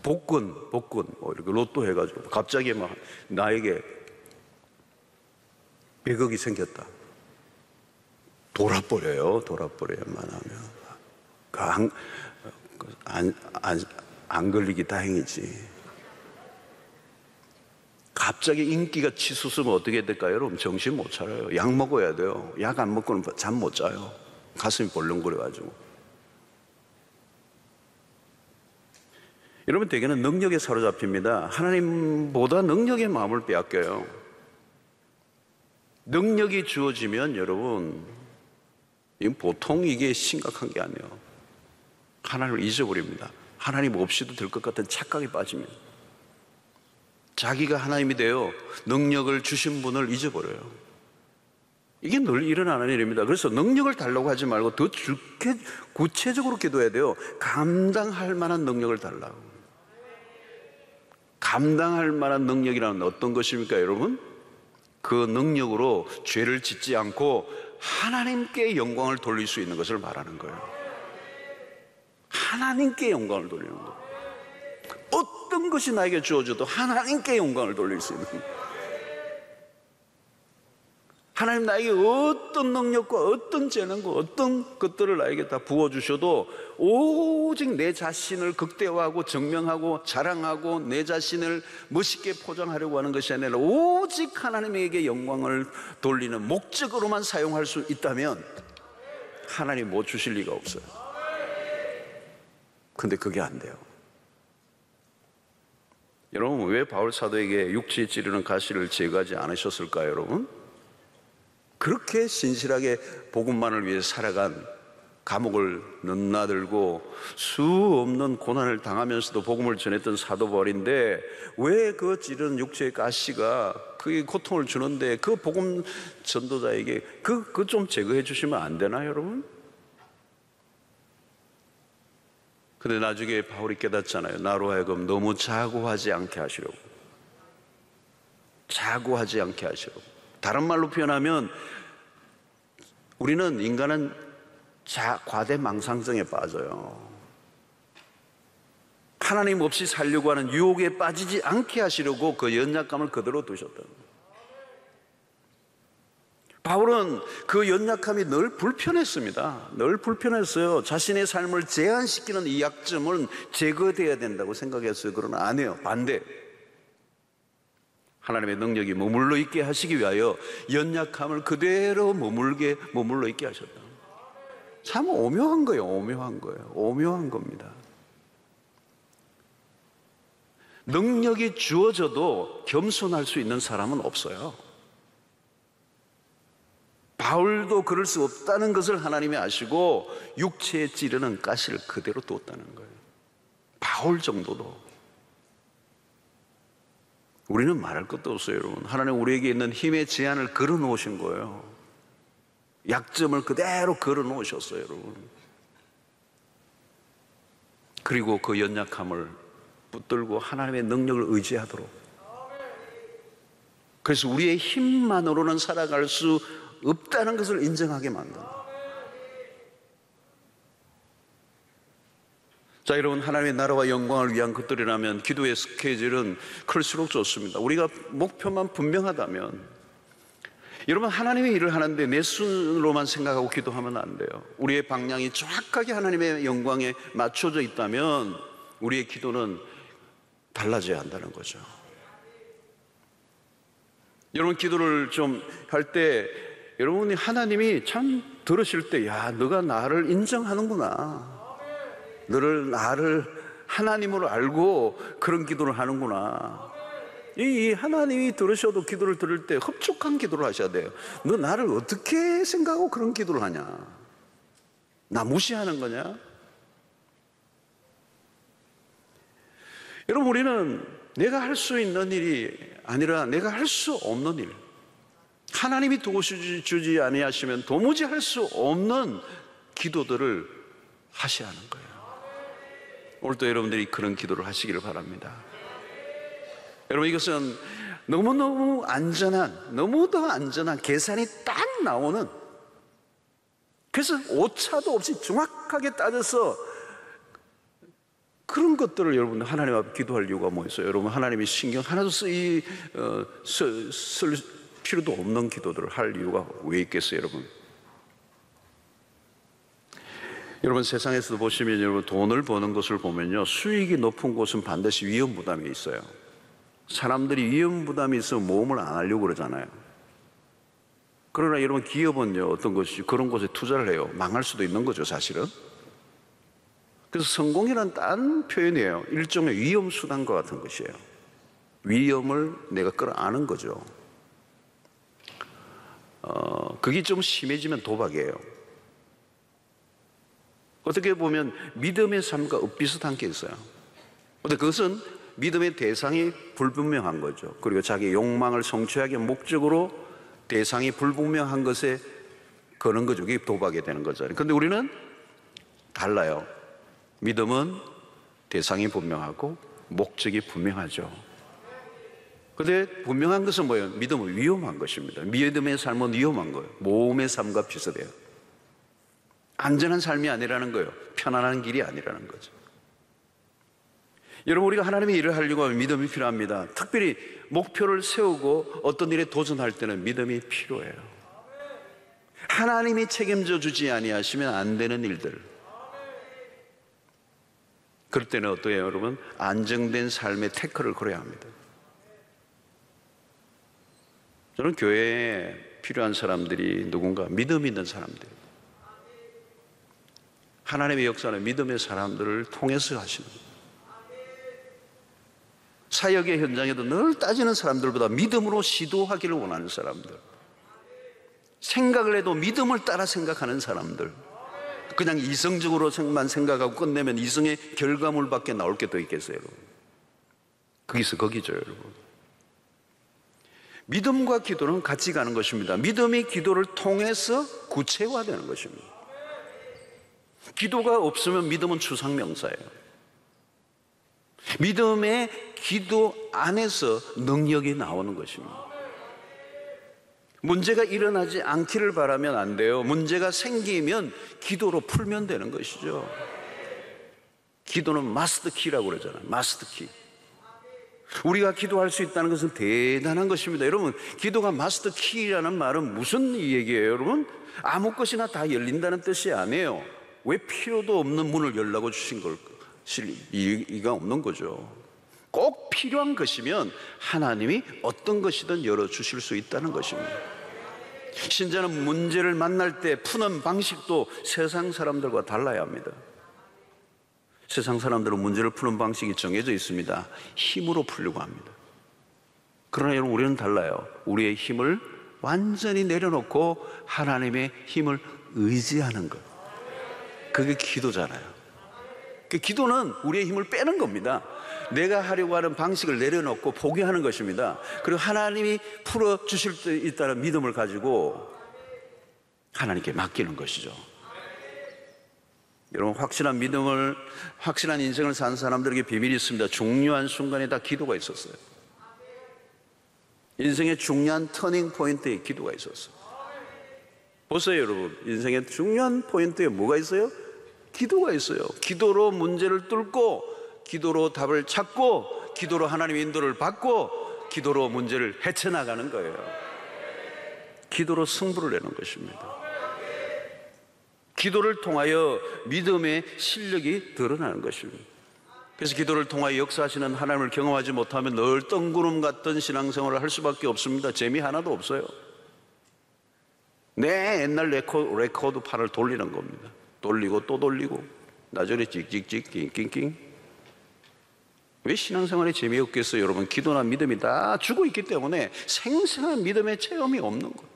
복권, 이렇게 로또 해가지고 갑자기 막 나에게 100억이 생겼다. 돌아버려요, 웬만하면. 안 걸리기 다행이지. 갑자기 인기가 치솟으면 어떻게 될까요, 여러분? 정신 못 차려요. 약 먹어야 돼요. 약 안 먹고는 잠 못 자요. 가슴이 벌렁거려가지고. 여러분, 대개는 능력에 사로잡힙니다. 하나님보다 능력의 마음을 빼앗겨요. 능력이 주어지면 여러분, 보통 이게 심각한 게 아니에요. 하나님을 잊어버립니다. 하나님 없이도 될 것 같은 착각에 빠집니다. 자기가 하나님이 되어 능력을 주신 분을 잊어버려요. 이게 늘 일어나는 일입니다. 그래서 능력을 달라고 하지 말고 더 구체적으로 기도해야 돼요. 감당할 만한 능력을 달라고. 감당할 만한 능력이라는 어떤 것입니까, 여러분? 그 능력으로 죄를 짓지 않고 하나님께 영광을 돌릴 수 있는 것을 말하는 거예요. 하나님께 영광을 돌리는 거예요. 어떤 것이 나에게 주어져도 하나님께 영광을 돌릴 수 있는 거예요. 하나님 나에게 어떤 능력과 어떤 재능과 어떤 것들을 나에게 다 부어주셔도 오직 내 자신을 극대화하고 증명하고 자랑하고 내 자신을 멋있게 포장하려고 하는 것이 아니라 오직 하나님에게 영광을 돌리는 목적으로만 사용할 수 있다면 하나님 못 주실 리가 없어요. 근데 그게 안 돼요. 여러분, 왜 바울 사도에게 육체에 찌르는 가시를 제거하지 않으셨을까요, 여러분? 그렇게 신실하게 복음만을 위해 살아간, 감옥을 넘나들고 수 없는 고난을 당하면서도 복음을 전했던 사도 바울인데 왜 그 찌른 육체의 가시가 그게 고통을 주는데 그 복음 전도자에게 그거 좀 제거해 주시면 안 되나요, 여러분? 근데 나중에 바울이 깨닫잖아요. 나로 하여금 너무 자고하지 않게 하시려고. 자고하지 않게 하시려고. 다른 말로 표현하면 우리는 인간은 과대망상증에 빠져요. 하나님 없이 살려고 하는 유혹에 빠지지 않게 하시려고 그 연약감을 그대로 두셨던 거예요. 바울은 그 연약함이 늘 불편했습니다. 늘 불편했어요. 자신의 삶을 제한시키는 이 약점은 제거돼야 된다고 생각했어요. 그러나 안 해요. 반대. 하나님의 능력이 머물러 있게 하시기 위하여 연약함을 그대로 머물러 있게 하셨다. 참 오묘한 거예요. 오묘한 겁니다. 능력이 주어져도 겸손할 수 있는 사람은 없어요. 바울도 그럴 수 없다는 것을 하나님이 아시고 육체에 찌르는 가시를 그대로 두었다는 거예요. 바울 정도도. 우리는 말할 것도 없어요, 여러분. 하나님 우리에게 있는 힘의 제한을 걸어 놓으신 거예요. 약점을 그대로 걸어 놓으셨어요, 여러분. 그리고 그 연약함을 붙들고 하나님의 능력을 의지하도록. 그래서 우리의 힘만으로는 살아갈 수 없다는 것을 인정하게 만든다. 자, 여러분, 하나님의 나라와 영광을 위한 것들이라면 기도의 스케줄은 클수록 좋습니다. 우리가 목표만 분명하다면, 여러분, 하나님의 일을 하는데 내 순으로만 생각하고 기도하면 안 돼요. 우리의 방향이 정확하게 하나님의 영광에 맞춰져 있다면 우리의 기도는 달라져야 한다는 거죠. 여러분, 기도를 좀 할 때 여러분이 하나님이 참 들으실 때, 야, 너가 나를 인정하는구나, 너를 나를 하나님으로 알고 그런 기도를 하는구나. 이 하나님이 들으셔도 기도를 들을 때 흡족한 기도를 하셔야 돼요. 너 나를 어떻게 생각하고 그런 기도를 하냐? 나 무시하는 거냐? 여러분, 우리는 내가 할 수 있는 일이 아니라 내가 할 수 없는 일, 하나님이 도와주지 아니하시면 도무지 할 수 없는 기도들을 하셔야 하는 거예요. 오늘도 여러분들이 그런 기도를 하시기를 바랍니다. 여러분, 이것은 너무너무 안전한, 너무도 안전한 계산이 딱 나오는, 그래서 오차도 없이 정확하게 따져서 그런 것들을 여러분 하나님 앞에 기도할 이유가 뭐 있어요? 여러분, 하나님이 신경 하나도 쓸 필요도 없는 기도들을 할 이유가 왜 있겠어요, 여러분? 여러분, 세상에서 보시면 여러분 돈을 버는 것을 보면요, 수익이 높은 곳은 반드시 위험 부담이 있어요. 사람들이 위험 부담이 있으면 모험을 안 하려고 그러잖아요. 그러나 여러분, 기업은요, 어떤 것이 그런 곳에 투자를 해요. 망할 수도 있는 거죠, 사실은. 그래서 성공이란 딴 표현이에요. 일종의 위험 수단과 같은 것이에요. 위험을 내가 끌어안은 거죠. 그게 좀 심해지면 도박이에요. 어떻게 보면 믿음의 삶과 엇비슷한 게 있어요. 근데 그것은 믿음의 대상이 불분명한 거죠. 그리고 자기 욕망을 성취하기 위한 목적으로 대상이 불분명한 것에 거는 거죠. 그게 도박이 되는 거죠. 그런데 우리는 달라요. 믿음은 대상이 분명하고 목적이 분명하죠. 그런데 분명한 것은 뭐예요? 믿음은 위험한 것입니다. 믿음의 삶은 위험한 거예요. 모험의 삶과 비슷해요. 안전한 삶이 아니라는 거예요. 편안한 길이 아니라는 거죠. 여러분, 우리가 하나님의 일을 하려고 하면 믿음이 필요합니다. 특별히 목표를 세우고 어떤 일에 도전할 때는 믿음이 필요해요. 하나님이 책임져 주지 아니하시면 안 되는 일들, 그럴 때는 어떠해요, 여러분? 안정된 삶의 태클을 걸어야 합니다. 저는 교회에 필요한 사람들이 누군가 믿음 있는 사람들, 하나님의 역사는 믿음의 사람들을 통해서 하시는 거예요. 사역의 현장에도 늘 따지는 사람들보다 믿음으로 시도하기를 원하는 사람들, 생각을 해도 믿음을 따라 생각하는 사람들, 그냥 이성적으로만 생각하고 끝내면 이성의 결과물밖에 나올 게 더 있겠어요, 여러분? 거기서 거기죠, 여러분. 믿음과 기도는 같이 가는 것입니다. 믿음이 기도를 통해서 구체화되는 것입니다. 기도가 없으면 믿음은 추상명사예요. 믿음의 기도 안에서 능력이 나오는 것입니다. 문제가 일어나지 않기를 바라면 안 돼요. 문제가 생기면 기도로 풀면 되는 것이죠. 기도는 마스터 키라고 그러잖아요. 마스터 키. 우리가 기도할 수 있다는 것은 대단한 것입니다. 여러분, 기도가 마스터 키라는 말은 무슨 얘기예요, 여러분? 아무 것이나 다 열린다는 뜻이 아니에요. 왜 필요도 없는 문을 열라고 주신 걸까? 이유가 없는 거죠. 꼭 필요한 것이면 하나님이 어떤 것이든 열어주실 수 있다는 것입니다. 신자는 문제를 만날 때 푸는 방식도 세상 사람들과 달라야 합니다. 세상 사람들은 문제를 푸는 방식이 정해져 있습니다. 힘으로 풀려고 합니다. 그러나 여러분, 우리는 달라요. 우리의 힘을 완전히 내려놓고 하나님의 힘을 의지하는 것, 그게 기도잖아요. 그 기도는 우리의 힘을 빼는 겁니다. 내가 하려고 하는 방식을 내려놓고 포기하는 것입니다. 그리고 하나님이 풀어주실 수 있다는 믿음을 가지고 하나님께 맡기는 것이죠. 여러분, 확실한 믿음을, 확실한 인생을 사는 사람들에게 비밀이 있습니다. 중요한 순간에 다 기도가 있었어요. 인생의 중요한 터닝 포인트에 기도가 있었어요. 보세요, 여러분. 인생의 중요한 포인트에 뭐가 있어요? 기도가 있어요. 기도로 문제를 뚫고, 기도로 답을 찾고, 기도로 하나님의 인도를 받고, 기도로 문제를 헤쳐나가는 거예요. 기도로 승부를 내는 것입니다. 기도를 통하여 믿음의 실력이 드러나는 것입니다. 그래서 기도를 통하여 역사하시는 하나님을 경험하지 못하면 늘 뜬구름 같은 신앙생활을 할 수밖에 없습니다. 재미 하나도 없어요. 내 옛날 레코드판을 돌리는 겁니다. 돌리고 또 돌리고 나중에 찍찍찍 낑낑낑. 왜 신앙생활에 재미없겠어요? 여러분, 기도나 믿음이 다 죽어 있기 때문에 생생한 믿음의 체험이 없는 거예요.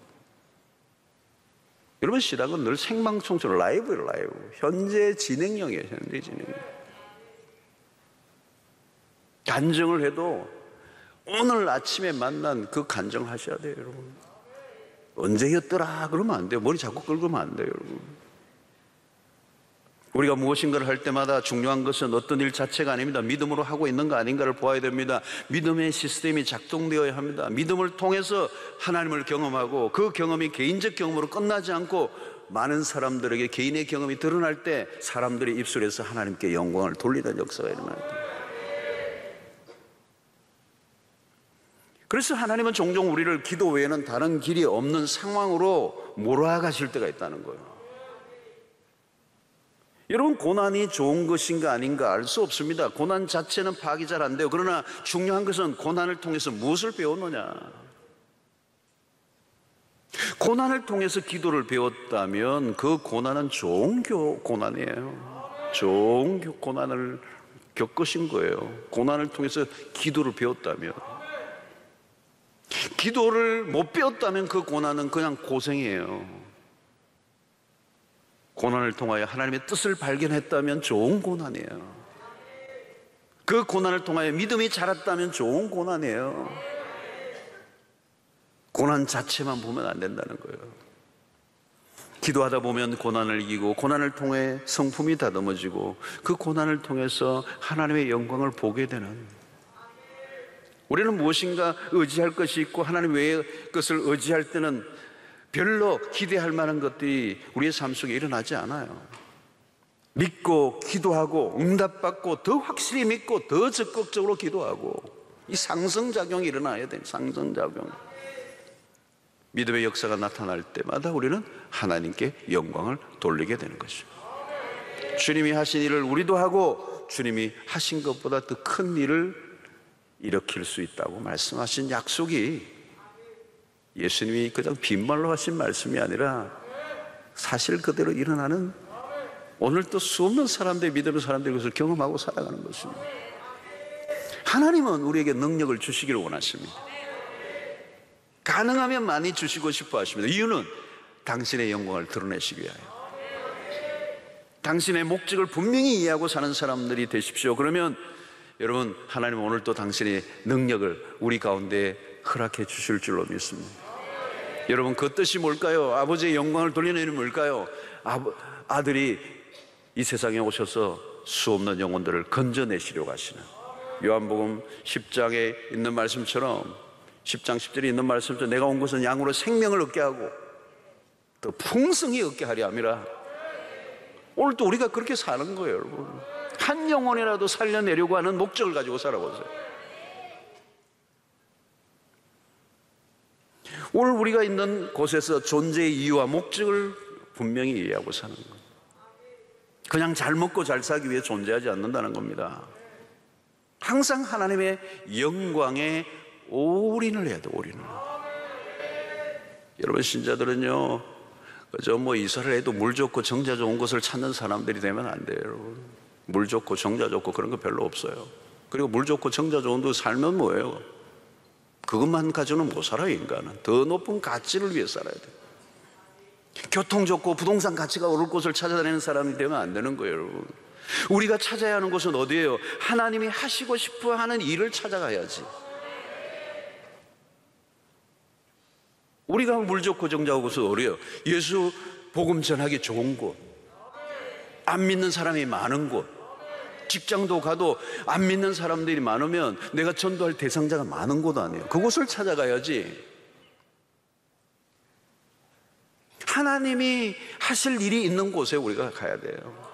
여러분, 신앙은 늘 생방송처럼 라이브예요. 라이브. 현재 진행형이에요. 현재 진행형. 간증을 해도 오늘 아침에 만난 그 간증을 하셔야 돼요, 여러분. 언제였더라 그러면 안 돼요. 머리 자꾸 긁으면 안 돼요, 여러분. 우리가 무엇인가를 할 때마다 중요한 것은 어떤 일 자체가 아닙니다. 믿음으로 하고 있는 거 아닌가를 보아야 됩니다. 믿음의 시스템이 작동되어야 합니다. 믿음을 통해서 하나님을 경험하고, 그 경험이 개인적 경험으로 끝나지 않고 많은 사람들에게 개인의 경험이 드러날 때 사람들의 입술에서 하나님께 영광을 돌리는 역사가 일어납니다. 그래서 하나님은 종종 우리를 기도 외에는 다른 길이 없는 상황으로 몰아가실 때가 있다는 거예요. 여러분, 고난이 좋은 것인가 아닌가 알 수 없습니다. 고난 자체는 파악이 잘 안 돼요. 그러나 중요한 것은 고난을 통해서 무엇을 배웠느냐. 고난을 통해서 기도를 배웠다면 그 고난은 좋은 고난이에요. 좋은 고난을 겪으신 거예요. 고난을 통해서 기도를 배웠다면. 기도를 못 배웠다면 그 고난은 그냥 고생이에요. 고난을 통하여 하나님의 뜻을 발견했다면 좋은 고난이에요. 그 고난을 통하여 믿음이 자랐다면 좋은 고난이에요. 고난 자체만 보면 안 된다는 거예요. 기도하다 보면 고난을 이기고, 고난을 통해 성품이 다듬어지고, 그 고난을 통해서 하나님의 영광을 보게 되는. 우리는 무엇인가 의지할 것이 있고 하나님 외의 것을 의지할 때는 별로 기대할 만한 것들이 우리의 삶 속에 일어나지 않아요. 믿고 기도하고 응답받고 더 확실히 믿고 더 적극적으로 기도하고, 이 상승작용이 일어나야 돼요. 상승작용. 믿음의 역사가 나타날 때마다 우리는 하나님께 영광을 돌리게 되는 것이죠. 주님이 하신 일을 우리도 하고, 주님이 하신 것보다 더 큰 일을 일으킬 수 있다고 말씀하신 약속이, 예수님이 그냥 빈말로 하신 말씀이 아니라 사실 그대로 일어나는, 오늘도 수없는 사람들이, 믿음의 사람들이 그것을 경험하고 살아가는 것입니다. 하나님은 우리에게 능력을 주시기를 원하십니다. 가능하면 많이 주시고 싶어 하십니다. 이유는 당신의 영광을 드러내시기 위하여. 당신의 목적을 분명히 이해하고 사는 사람들이 되십시오. 그러면 여러분, 하나님은 오늘 또 당신의 능력을 우리 가운데 허락해 주실 줄로 믿습니다. 여러분, 그 뜻이 뭘까요? 아버지의 영광을 돌리는 일이 뭘까요? 아들이 이 세상에 오셔서 수없는 영혼들을 건져내시려고 하시는, 요한복음 10장에 있는 말씀처럼, 10장 10절에 있는 말씀처럼, 내가 온 것은 양으로 생명을 얻게 하고 더 풍성히 얻게 하려 함이라. 오늘 또 우리가 그렇게 사는 거예요, 여러분. 한 영혼이라도 살려내려고 하는 목적을 가지고 살아보세요. 오늘 우리가 있는 곳에서 존재의 이유와 목적을 분명히 이해하고 사는 거예요. 그냥 잘 먹고 잘 살기 위해 존재하지 않는다는 겁니다. 항상 하나님의 영광에 올인을 해야 돼요. 올인을. 여러분, 신자들은요, 그저 이사를 해도 물 좋고 정자 좋은 곳을 찾는 사람들이 되면 안 돼요, 여러분. 물 좋고 정자 좋고 그런 거 별로 없어요. 그리고 물 좋고 정자 좋은 데 살면 뭐예요? 그것만 가지고는 못 살아요. 인간은 더 높은 가치를 위해 살아야 돼요. 교통 좋고 부동산 가치가 오를 곳을 찾아다니는 사람이 되면 안 되는 거예요, 여러분. 우리가 찾아야 하는 곳은 어디예요? 하나님이 하시고 싶어 하는 일을 찾아가야지. 우리가 물 좋고 정자 좋은 곳은 어디예요? 예수 복음 전하기 좋은 곳, 안 믿는 사람이 많은 곳, 직장도 가도 안 믿는 사람들이 많으면 내가 전도할 대상자가 많은 곳 아니에요. 그곳을 찾아가야지. 하나님이 하실 일이 있는 곳에 우리가 가야 돼요.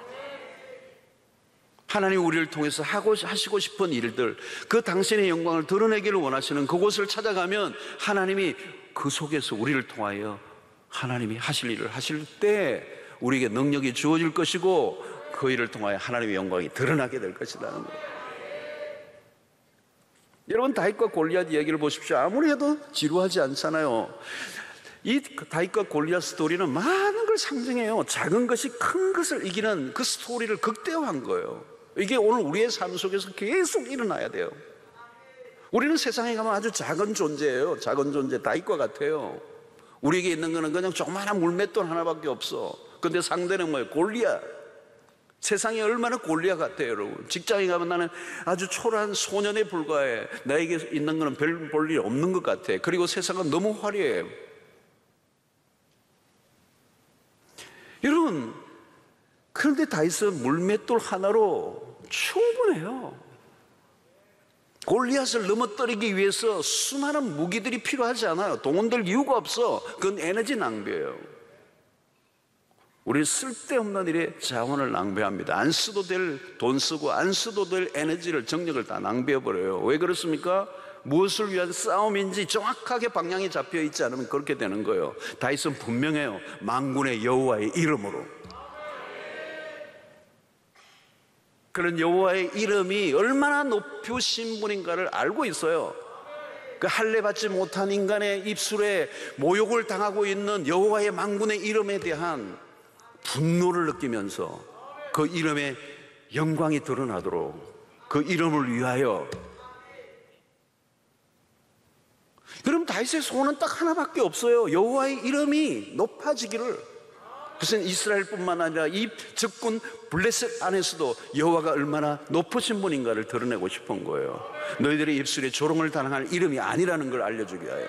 하나님 우리를 통해서 하시고 싶은 일들, 그 당신의 영광을 드러내기를 원하시는 그곳을 찾아가면 하나님이 그 속에서 우리를 통하여 하나님이 하실 일을 하실 때 우리에게 능력이 주어질 것이고 그 일을 통하여 하나님의 영광이 드러나게 될 것이라는 거예요. 여러분, 다윗과 골리앗 이야기를 보십시오. 아무리 해도 지루하지 않잖아요. 이 다윗과 골리앗 스토리는 많은 걸 상징해요. 작은 것이 큰 것을 이기는 그 스토리를 극대화한 거예요. 이게 오늘 우리의 삶 속에서 계속 일어나야 돼요. 우리는 세상에 가면 아주 작은 존재예요. 작은 존재, 다윗과 같아요. 우리에게 있는 거는 그냥 조그마한 물맷돌 하나밖에 없어. 근데 상대는 뭐예요? 골리앗. 세상이 얼마나 골리앗 같아요, 여러분. 직장에 가면 나는 아주 초라한 소년에 불과해. 나에게 있는 거는 별 볼 일 없는 것 같아. 그리고 세상은 너무 화려해. 여러분, 그런데 다윗은 물맷돌 하나로 충분해요. 골리앗을 넘어뜨리기 위해서 수많은 무기들이 필요하지 않아요. 동원될 이유가 없어. 그건 에너지 낭비예요. 우리 쓸데없는 일에 자원을 낭비합니다. 안 써도 될 돈 쓰고 안 써도 될 에너지를, 정력을 다 낭비해버려요. 왜 그렇습니까? 무엇을 위한 싸움인지 정확하게 방향이 잡혀 있지 않으면 그렇게 되는 거예요. 다윗은 분명해요. 만군의 여호와의 이름으로. 그런 여호와의 이름이 얼마나 높으신 분인가를 알고 있어요. 그 할례 받지 못한 인간의 입술에 모욕을 당하고 있는 여호와의 만군의 이름에 대한 분노를 느끼면서 그 이름의 영광이 드러나도록 그 이름을 위하여. 그럼 다윗의 소원은 딱 하나밖에 없어요. 여호와의 이름이 높아지기를. 무슨 이스라엘뿐만 아니라 이 적군 블레셋 안에서도 여호와가 얼마나 높으신 분인가를 드러내고 싶은 거예요. 너희들의 입술에 조롱을 당할 이름이 아니라는 걸 알려주기 위하여.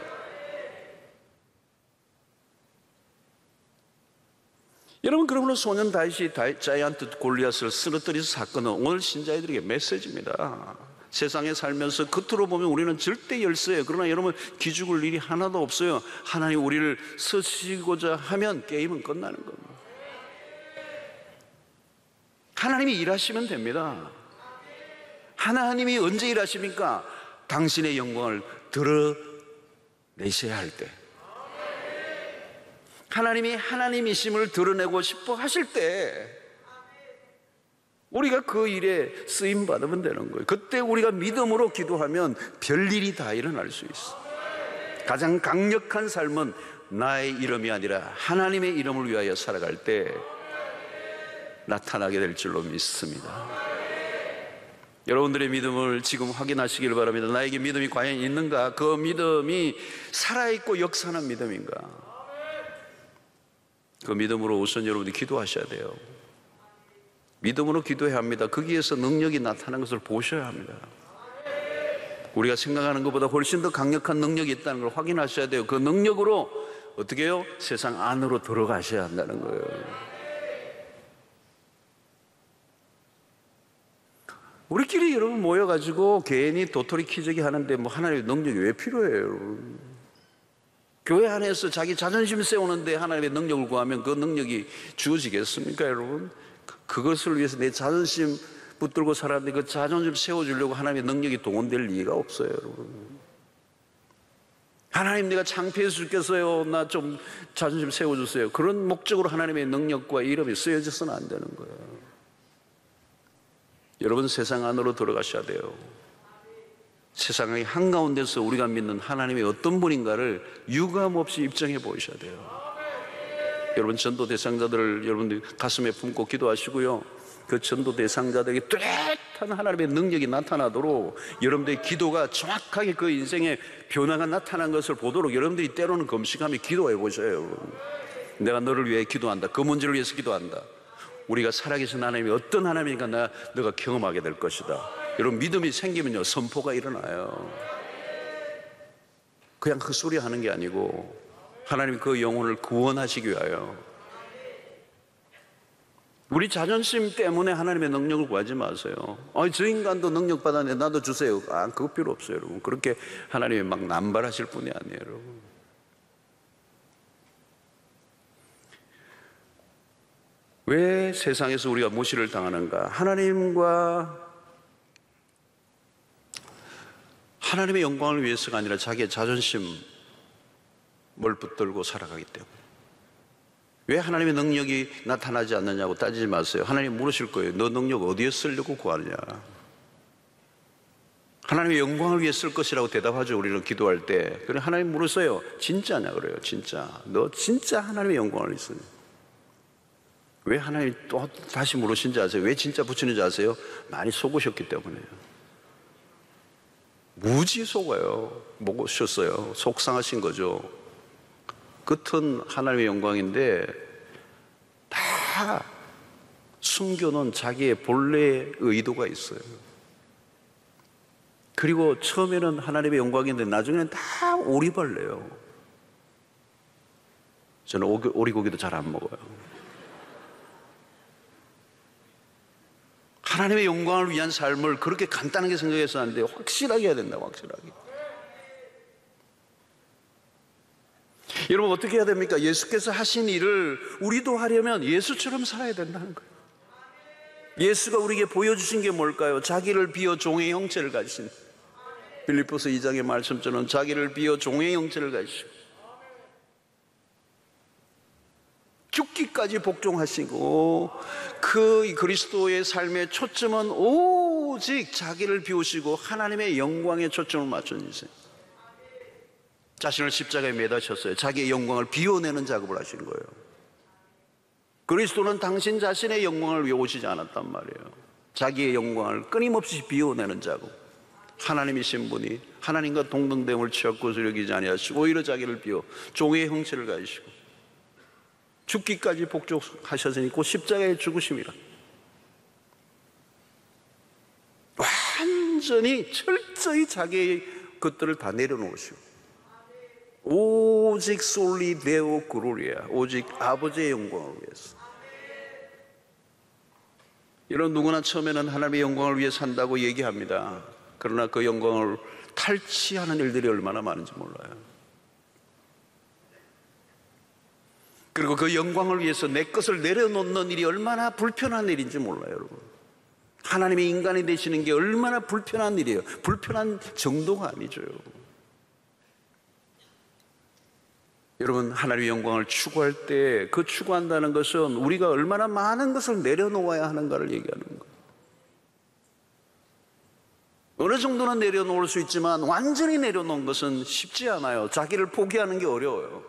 여러분, 그러므로 소년 다윗이 자이언트 골리앗을 쓰러뜨린 사건은 오늘 신자들에게 메시지입니다. 세상에 살면서 겉으로 보면 우리는 절대 열세예요. 그러나 여러분, 기죽을 일이 하나도 없어요. 하나님 우리를 쓰시고자 하면 게임은 끝나는 겁니다. 하나님이 일하시면 됩니다. 하나님이 언제 일하십니까? 당신의 영광을 드러내셔야 할 때, 하나님이 하나님이심을 드러내고 싶어 하실 때 우리가 그 일에 쓰임 받으면 되는 거예요. 그때 우리가 믿음으로 기도하면 별일이 다 일어날 수 있어. 가장 강력한 삶은 나의 이름이 아니라 하나님의 이름을 위하여 살아갈 때 나타나게 될 줄로 믿습니다. 여러분들의 믿음을 지금 확인하시길 바랍니다. 나에게 믿음이 과연 있는가? 그 믿음이 살아있고 역사하는 믿음인가? 그 믿음으로 우선 여러분이 기도하셔야 돼요. 믿음으로 기도해야 합니다. 거기에서 능력이 나타나는 것을 보셔야 합니다. 우리가 생각하는 것보다 훨씬 더 강력한 능력이 있다는 걸 확인하셔야 돼요. 그 능력으로 어떻게 해요? 세상 안으로 들어가셔야 한다는 거예요. 우리끼리 여러분 모여가지고 괜히 도토리 키재기 하는데 뭐 하나님의 능력이 왜 필요해요, 여러분? 교회 안에서 자기 자존심 세우는데 하나님의 능력을 구하면 그 능력이 주어지겠습니까, 여러분? 그것을 위해서 내 자존심 붙들고 살았는데 그 자존심 세워주려고 하나님의 능력이 동원될 리가 없어요, 여러분. 하나님, 내가 창피해서 죽겠어요. 나 좀 자존심 세워주세요. 그런 목적으로 하나님의 능력과 이름이 쓰여져서는 안 되는 거예요. 여러분, 세상 안으로 들어가셔야 돼요. 세상의 한가운데서 우리가 믿는 하나님이 어떤 분인가를 유감없이 입증해 보셔야 돼요. 여러분, 전도 대상자들을 여러분들 가슴에 품고 기도하시고요. 그 전도 대상자들에게 뚜렷한 하나님의 능력이 나타나도록 여러분들의 기도가 정확하게 그 인생의 변화가 나타난 것을 보도록 여러분들이 때로는 금식하며 기도해 보셔요, 여러분. 내가 너를 위해 기도한다. 그 문제를 위해서 기도한다. 우리가 살아계신 하나님이 어떤 하나님인가 너가 경험하게 될 것이다. 여러분, 믿음이 생기면요, 선포가 일어나요. 그냥 헛소리 하는 게 아니고 하나님이 그 영혼을 구원하시기 위하여 우리 자존심 때문에 하나님의 능력을 구하지 마세요. 저 인간도 능력 받았는데 나도 주세요. 그거 필요 없어요, 여러분. 그렇게 하나님이 막 남발하실 분이 아니에요, 여러분. 왜 세상에서 우리가 무시를 당하는가? 하나님의 영광을 위해서가 아니라 자기의 자존심을 붙들고 살아가기 때문에. 왜 하나님의 능력이 나타나지 않느냐고 따지지 마세요. 하나님 물으실 거예요. 너 능력 어디에 쓰려고 구하느냐? 하나님의 영광을 위해 쓸 것이라고 대답하죠. 우리는 기도할 때. 그래 하나님 물으세요. 진짜냐 그래요. 진짜. 너 진짜 하나님의 영광을 위해 쓰냐? 왜 하나님이 또 다시 물으신지 아세요? 왜 진짜 붙이는지 아세요? 많이 속으셨기 때문에요. 무지 속아요. 먹으셨어요. 속상하신 거죠. 끝은 하나님의 영광인데 다 숨겨놓은 자기의 본래의 의도가 있어요. 그리고 처음에는 하나님의 영광인데 나중에는 다 오리발래요. 저는 오리고기도 잘 안 먹어요. 하나님의 영광을 위한 삶을 그렇게 간단하게 생각해서 하는데 확실하게 해야 된다. 확실하게. 여러분 어떻게 해야 됩니까? 예수께서 하신 일을 우리도 하려면 예수처럼 살아야 된다는 거예요. 예수가 우리에게 보여주신 게 뭘까요? 자기를 비워 종의 형체를 가지신, 빌립보서 2장의 말씀처럼 자기를 비워 종의 형체를 가지시고 죽기까지 복종하시고, 그 그리스도의 삶의 초점은 오직 자기를 비우시고 하나님의 영광에 초점을 맞춘 인생. 자신을 십자가에 매다셨어요. 자기의 영광을 비워내는 작업을 하신 거예요. 그리스도는 당신 자신의 영광을 위해 오시지 않았단 말이에요. 자기의 영광을 끊임없이 비워내는 작업. 하나님이신 분이 하나님과 동등됨을 취할 여기지 아니하시고 오히려 자기를 비워 종의 형체를 가지시고 죽기까지 복종하셨으니 곧 십자가에 죽으심이라. 완전히 철저히 자기의 것들을 다 내려놓으시고 오직 솔리 데오 글로리아, 오직 아버지의 영광을 위해서. 이런 누구나 처음에는 하나님의 영광을 위해 산다고 얘기합니다. 그러나 그 영광을 탈취하는 일들이 얼마나 많은지 몰라요. 그리고 그 영광을 위해서 내 것을 내려놓는 일이 얼마나 불편한 일인지 몰라요, 여러분. 하나님의 인간이 되시는 게 얼마나 불편한 일이에요. 불편한 정도가 아니죠. 여러분, 하나님의 영광을 추구할 때 그 추구한다는 것은 우리가 얼마나 많은 것을 내려놓아야 하는가를 얘기하는 거예요. 어느 정도는 내려놓을 수 있지만 완전히 내려놓은 것은 쉽지 않아요. 자기를 포기하는 게 어려워요.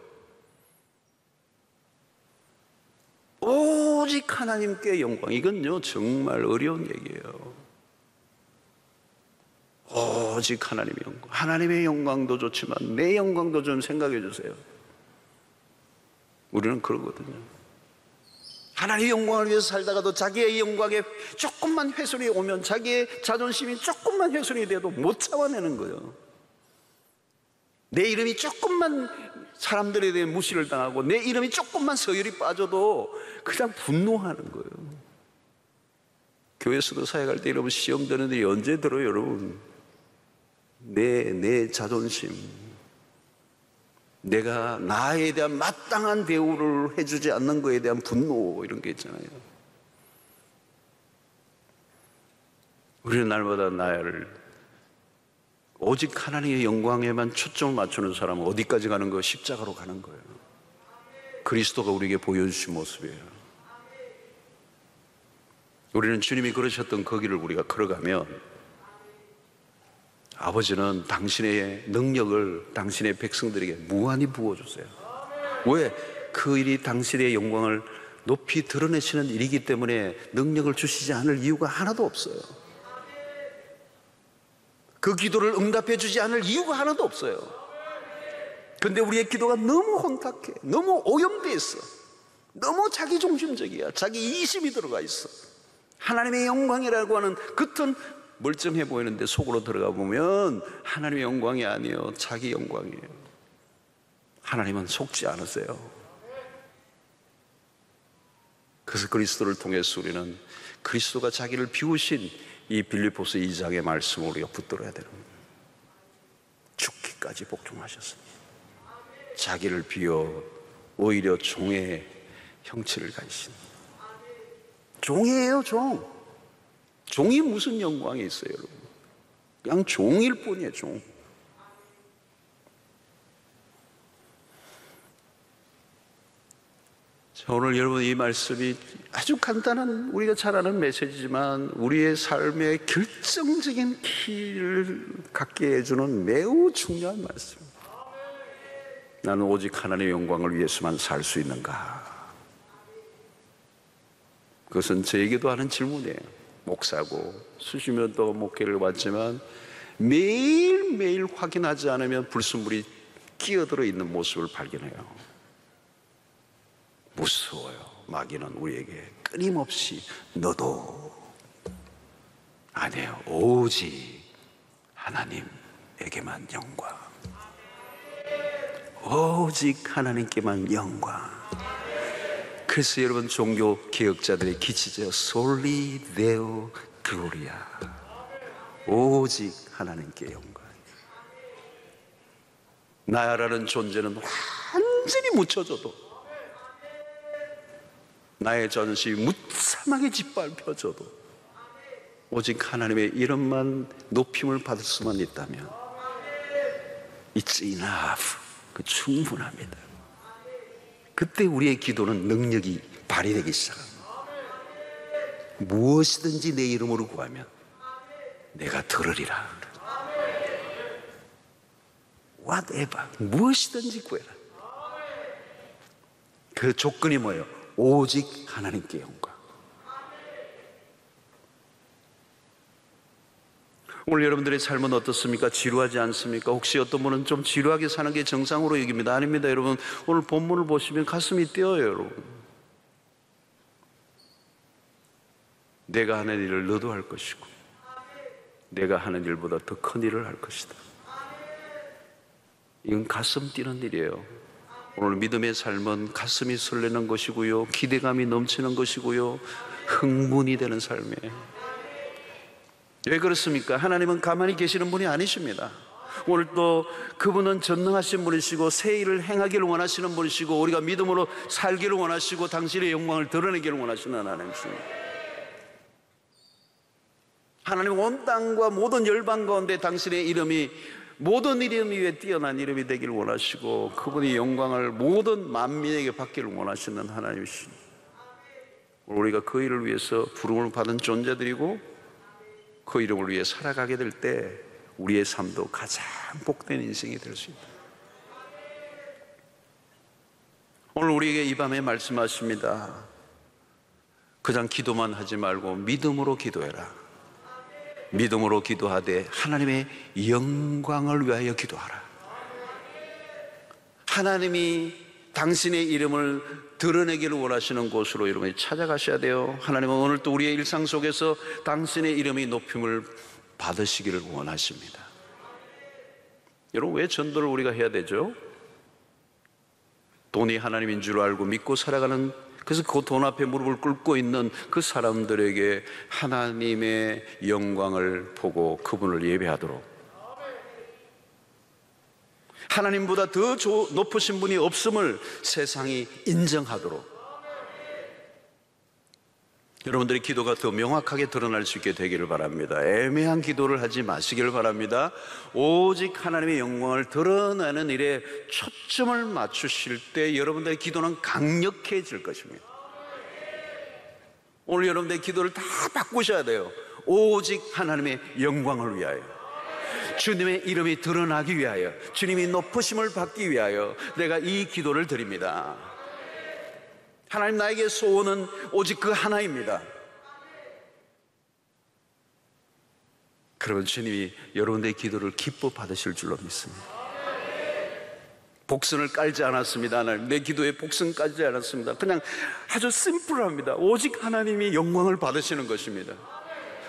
오직 하나님께 영광. 이건요 정말 어려운 얘기예요. 오직 하나님의 영광. 하나님의 영광도 좋지만 내 영광도 좀 생각해 주세요. 우리는 그러거든요. 하나님의 영광을 위해서 살다가도 자기의 영광에 조금만 훼손이 오면, 자기의 자존심이 조금만 훼손이 돼도 못 참아내는 거예요. 내 이름이 조금만 사람들에 대해 무시를 당하고 내 이름이 조금만 서열이 빠져도 그냥 분노하는 거예요. 교회에서도 사역할 때 여러분 시험 드는 일이 언제 들어요, 여러분? 내 자존심, 내가 나에 대한 마땅한 대우를 해주지 않는 것에 대한 분노, 이런 게 있잖아요. 우리는 날마다 나를 오직 하나님의 영광에만 초점을 맞추는 사람은 어디까지 가는 거예요? 십자가로 가는 거예요. 그리스도가 우리에게 보여주신 모습이에요. 우리는 주님이 걸으셨던 그 길을 우리가 걸어가면 아버지는 당신의 능력을 당신의 백성들에게 무한히 부어주세요. 왜? 그 일이 당신의 영광을 높이 드러내시는 일이기 때문에 능력을 주시지 않을 이유가 하나도 없어요. 그 기도를 응답해 주지 않을 이유가 하나도 없어요. 근데 우리의 기도가 너무 혼탁해, 너무 오염돼 있어, 너무 자기중심적이야, 자기 이심이 들어가 있어. 하나님의 영광이라고 하는 겉은 멀쩡해 보이는데 속으로 들어가 보면 하나님의 영광이 아니에요. 자기 영광이에요. 하나님은 속지 않으세요. 그 그래서 그리스도를 통해서 우리는 그리스도가 자기를 비우신 이 빌립보서 2장의 말씀을 우리가 붙들어야 되는 거예요. 죽기까지 복종하셨으니 자기를 비워 오히려 종의 형체를 가지신, 종이에요. 종이 무슨 영광이 있어요, 여러분? 그냥 종일 뿐이에요, 종. 자, 오늘 여러분 이 말씀이 아주 간단한 우리가 잘 아는 메시지지만 우리의 삶의 결정적인 키를 갖게 해주는 매우 중요한 말씀입니다. 나는 오직 하나님의 영광을 위해서만 살 수 있는가? 그것은 저에게도 하는 질문이에요. 목사고 수십 년 동안 목회를 왔지만 매일매일 확인하지 않으면 불순물이 끼어들어 있는 모습을 발견해요. 무서워요. 마귀는 우리에게 끊임없이 너도 아니에요. 오직 하나님에게만 영광. 오직 하나님께만 영광. 그래서 여러분 종교 개혁자들의 기치죠. Soli Deo Gloria. 오직 하나님께 영광. 나라는 존재는 완전히 묻혀져도, 나의 전시 무참하게 짓밟혀져도 오직 하나님의 이름만 높임을 받을 수만 있다면 It's enough. 그 충분합니다. 그때 우리의 기도는 능력이 발휘되기 시작합니다. 무엇이든지 내 이름으로 구하면 내가 들으리라. Whatever, 무엇이든지 구해라. 그 조건이 뭐예요? 오직 하나님께 영광. 오늘 여러분들의 삶은 어떻습니까? 지루하지 않습니까? 혹시 어떤 분은 좀 지루하게 사는 게 정상으로 여깁니다. 아닙니다, 여러분. 오늘 본문을 보시면 가슴이 뛰어요, 여러분. 내가 하는 일을 너도 할 것이고 내가 하는 일보다 더 큰 일을 할 것이다. 이건 가슴 뛰는 일이에요. 오늘 믿음의 삶은 가슴이 설레는 것이고요, 기대감이 넘치는 것이고요, 흥분이 되는 삶이에요. 왜 그렇습니까? 하나님은 가만히 계시는 분이 아니십니다. 오늘 또 그분은 전능하신 분이시고 새 일을 행하기를 원하시는 분이시고 우리가 믿음으로 살기를 원하시고 당신의 영광을 드러내기를 원하시는 하나님이십니다. 하나님 온 땅과 모든 열방 가운데 당신의 이름이 모든 이름 위에 뛰어난 이름이 되기를 원하시고 그분의 영광을 모든 만민에게 받기를 원하시는 하나님이십니다. 우리가 그 일을 위해서 부름을 받은 존재들이고 그 이름을 위해 살아가게 될 때 우리의 삶도 가장 복된 인생이 될 수 있다. 오늘 우리에게 이 밤에 말씀하십니다. 그냥 기도만 하지 말고 믿음으로 기도해라. 믿음으로 기도하되 하나님의 영광을 위하여 기도하라. 하나님이 당신의 이름을 드러내기를 원하시는 곳으로 여러분이 찾아가셔야 돼요. 하나님은 오늘 또 우리의 일상 속에서 당신의 이름이 높임을 받으시기를 원하십니다. 여러분, 왜 전도를 우리가 해야 되죠? 돈이 하나님인 줄 알고 믿고 살아가는, 그래서 그 돈 앞에 무릎을 꿇고 있는 그 사람들에게 하나님의 영광을 보고 그분을 예배하도록, 하나님보다 더 높으신 분이 없음을 세상이 인정하도록 여러분들의 기도가 더 명확하게 드러날 수 있게 되기를 바랍니다. 애매한 기도를 하지 마시기를 바랍니다. 오직 하나님의 영광을 드러내는 일에 초점을 맞추실 때 여러분들의 기도는 강력해질 것입니다. 오늘 여러분들의 기도를 다 바꾸셔야 돼요. 오직 하나님의 영광을 위하여, 주님의 이름이 드러나기 위하여, 주님이 높으심을 받기 위하여 내가 이 기도를 드립니다. 하나님, 나에게 소원은 오직 그 하나입니다. 그러면 주님이 여러분의 기도를 기뻐 받으실 줄로 믿습니다. 복선을 깔지 않았습니다. 하나님, 내 기도에 복선 깔지 않았습니다. 그냥 아주 심플합니다. 오직 하나님이 영광을 받으시는 것입니다.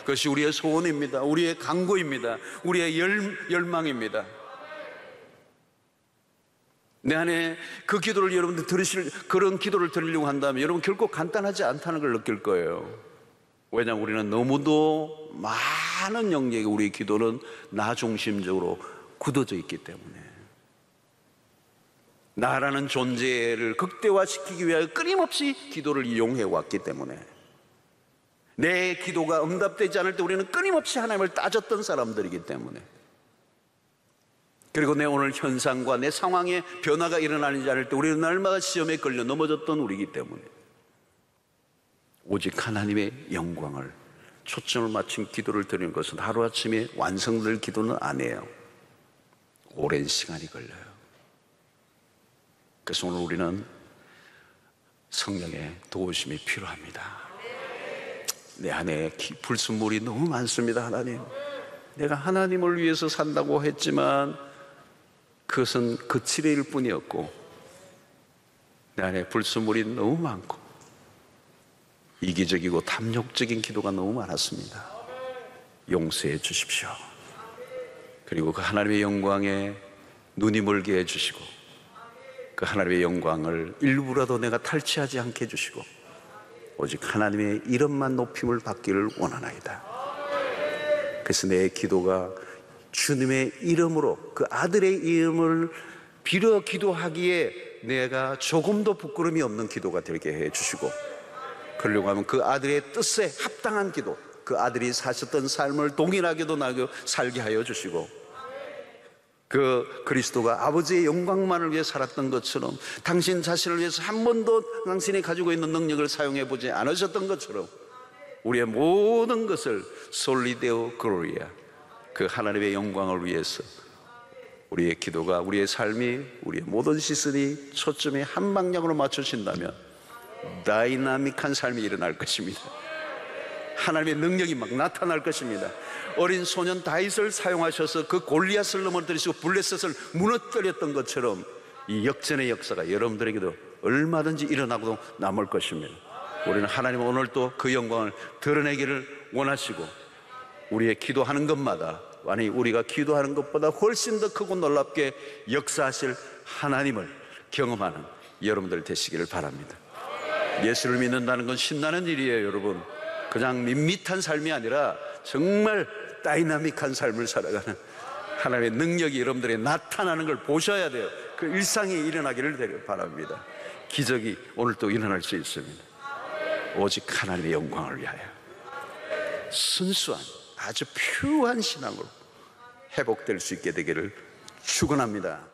그것이 우리의 소원입니다. 우리의 간구입니다. 우리의 열망입니다. 내 안에 그 기도를 여러분들 그런 기도를 드리려고 한다면 여러분 결코 간단하지 않다는 걸 느낄 거예요. 왜냐하면 우리는 너무도 많은 영역에 우리의 기도는 나 중심적으로 굳어져 있기 때문에, 나라는 존재를 극대화시키기 위하여 끊임없이 기도를 이용해 왔기 때문에, 내 기도가 응답되지 않을 때 우리는 끊임없이 하나님을 따졌던 사람들이기 때문에, 그리고 내 오늘 현상과 내 상황에 변화가 일어나지 않을 때 우리는 날마다 시험에 걸려 넘어졌던 우리이기 때문에, 오직 하나님의 영광을 초점을 맞춘 기도를 드리는 것은 하루아침에 완성될 기도는 아니에요. 오랜 시간이 걸려요. 그래서 오늘 우리는 성령의 도우심이 필요합니다. 내 안에 불순물이 너무 많습니다. 하나님, 내가 하나님을 위해서 산다고 했지만 그것은 거칠일 뿐이었고, 내 안에 불순물이 너무 많고 이기적이고 탐욕적인 기도가 너무 많았습니다. 용서해 주십시오. 그리고 그 하나님의 영광에 눈이 멀게 해주시고, 그 하나님의 영광을 일부라도 내가 탈취하지 않게 해주시고, 오직 하나님의 이름만 높임을 받기를 원하나이다. 그래서 내 기도가 주님의 이름으로, 그 아들의 이름을 빌어 기도하기에 내가 조금도 부끄러움이 없는 기도가 되게 해주시고, 그러려고 하면 그 아들의 뜻에 합당한 기도, 그 아들이 사셨던 삶을 동일하게도 나게 살게 하여 주시고, 그 그리스도가 아버지의 영광만을 위해 살았던 것처럼 당신 자신을 위해서 한 번도 당신이 가지고 있는 능력을 사용해 보지 않으셨던 것처럼 우리의 모든 것을 솔리데오 글로리아, 그 하나님의 영광을 위해서 우리의 기도가, 우리의 삶이, 우리의 모든 시선이 초점이 한 방향으로 맞춰진다면 다이나믹한 삶이 일어날 것입니다. 하나님의 능력이 막 나타날 것입니다. 어린 소년 다윗을 사용하셔서 그 골리앗을 넘어뜨리시고 블레셋을 무너뜨렸던 것처럼 이 역전의 역사가 여러분들에게도 얼마든지 일어나고 남을 것입니다. 우리는 하나님 오늘 또 그 영광을 드러내기를 원하시고, 우리의 기도하는 것마다, 아니 우리가 기도하는 것보다 훨씬 더 크고 놀랍게 역사하실 하나님을 경험하는 여러분들 되시기를 바랍니다. 예수를 믿는다는 건 신나는 일이에요. 여러분, 그냥 밋밋한 삶이 아니라 정말 다이나믹한 삶을 살아가는 하나님의 능력이 여러분들에게 나타나는 걸 보셔야 돼요. 그 일상이 일어나기를 바랍니다. 기적이 오늘 또 일어날 수 있습니다. 오직 하나님의 영광을 위하여 순수한 아주 퓨어한 신앙으로 회복될 수 있게 되기를 축원합니다.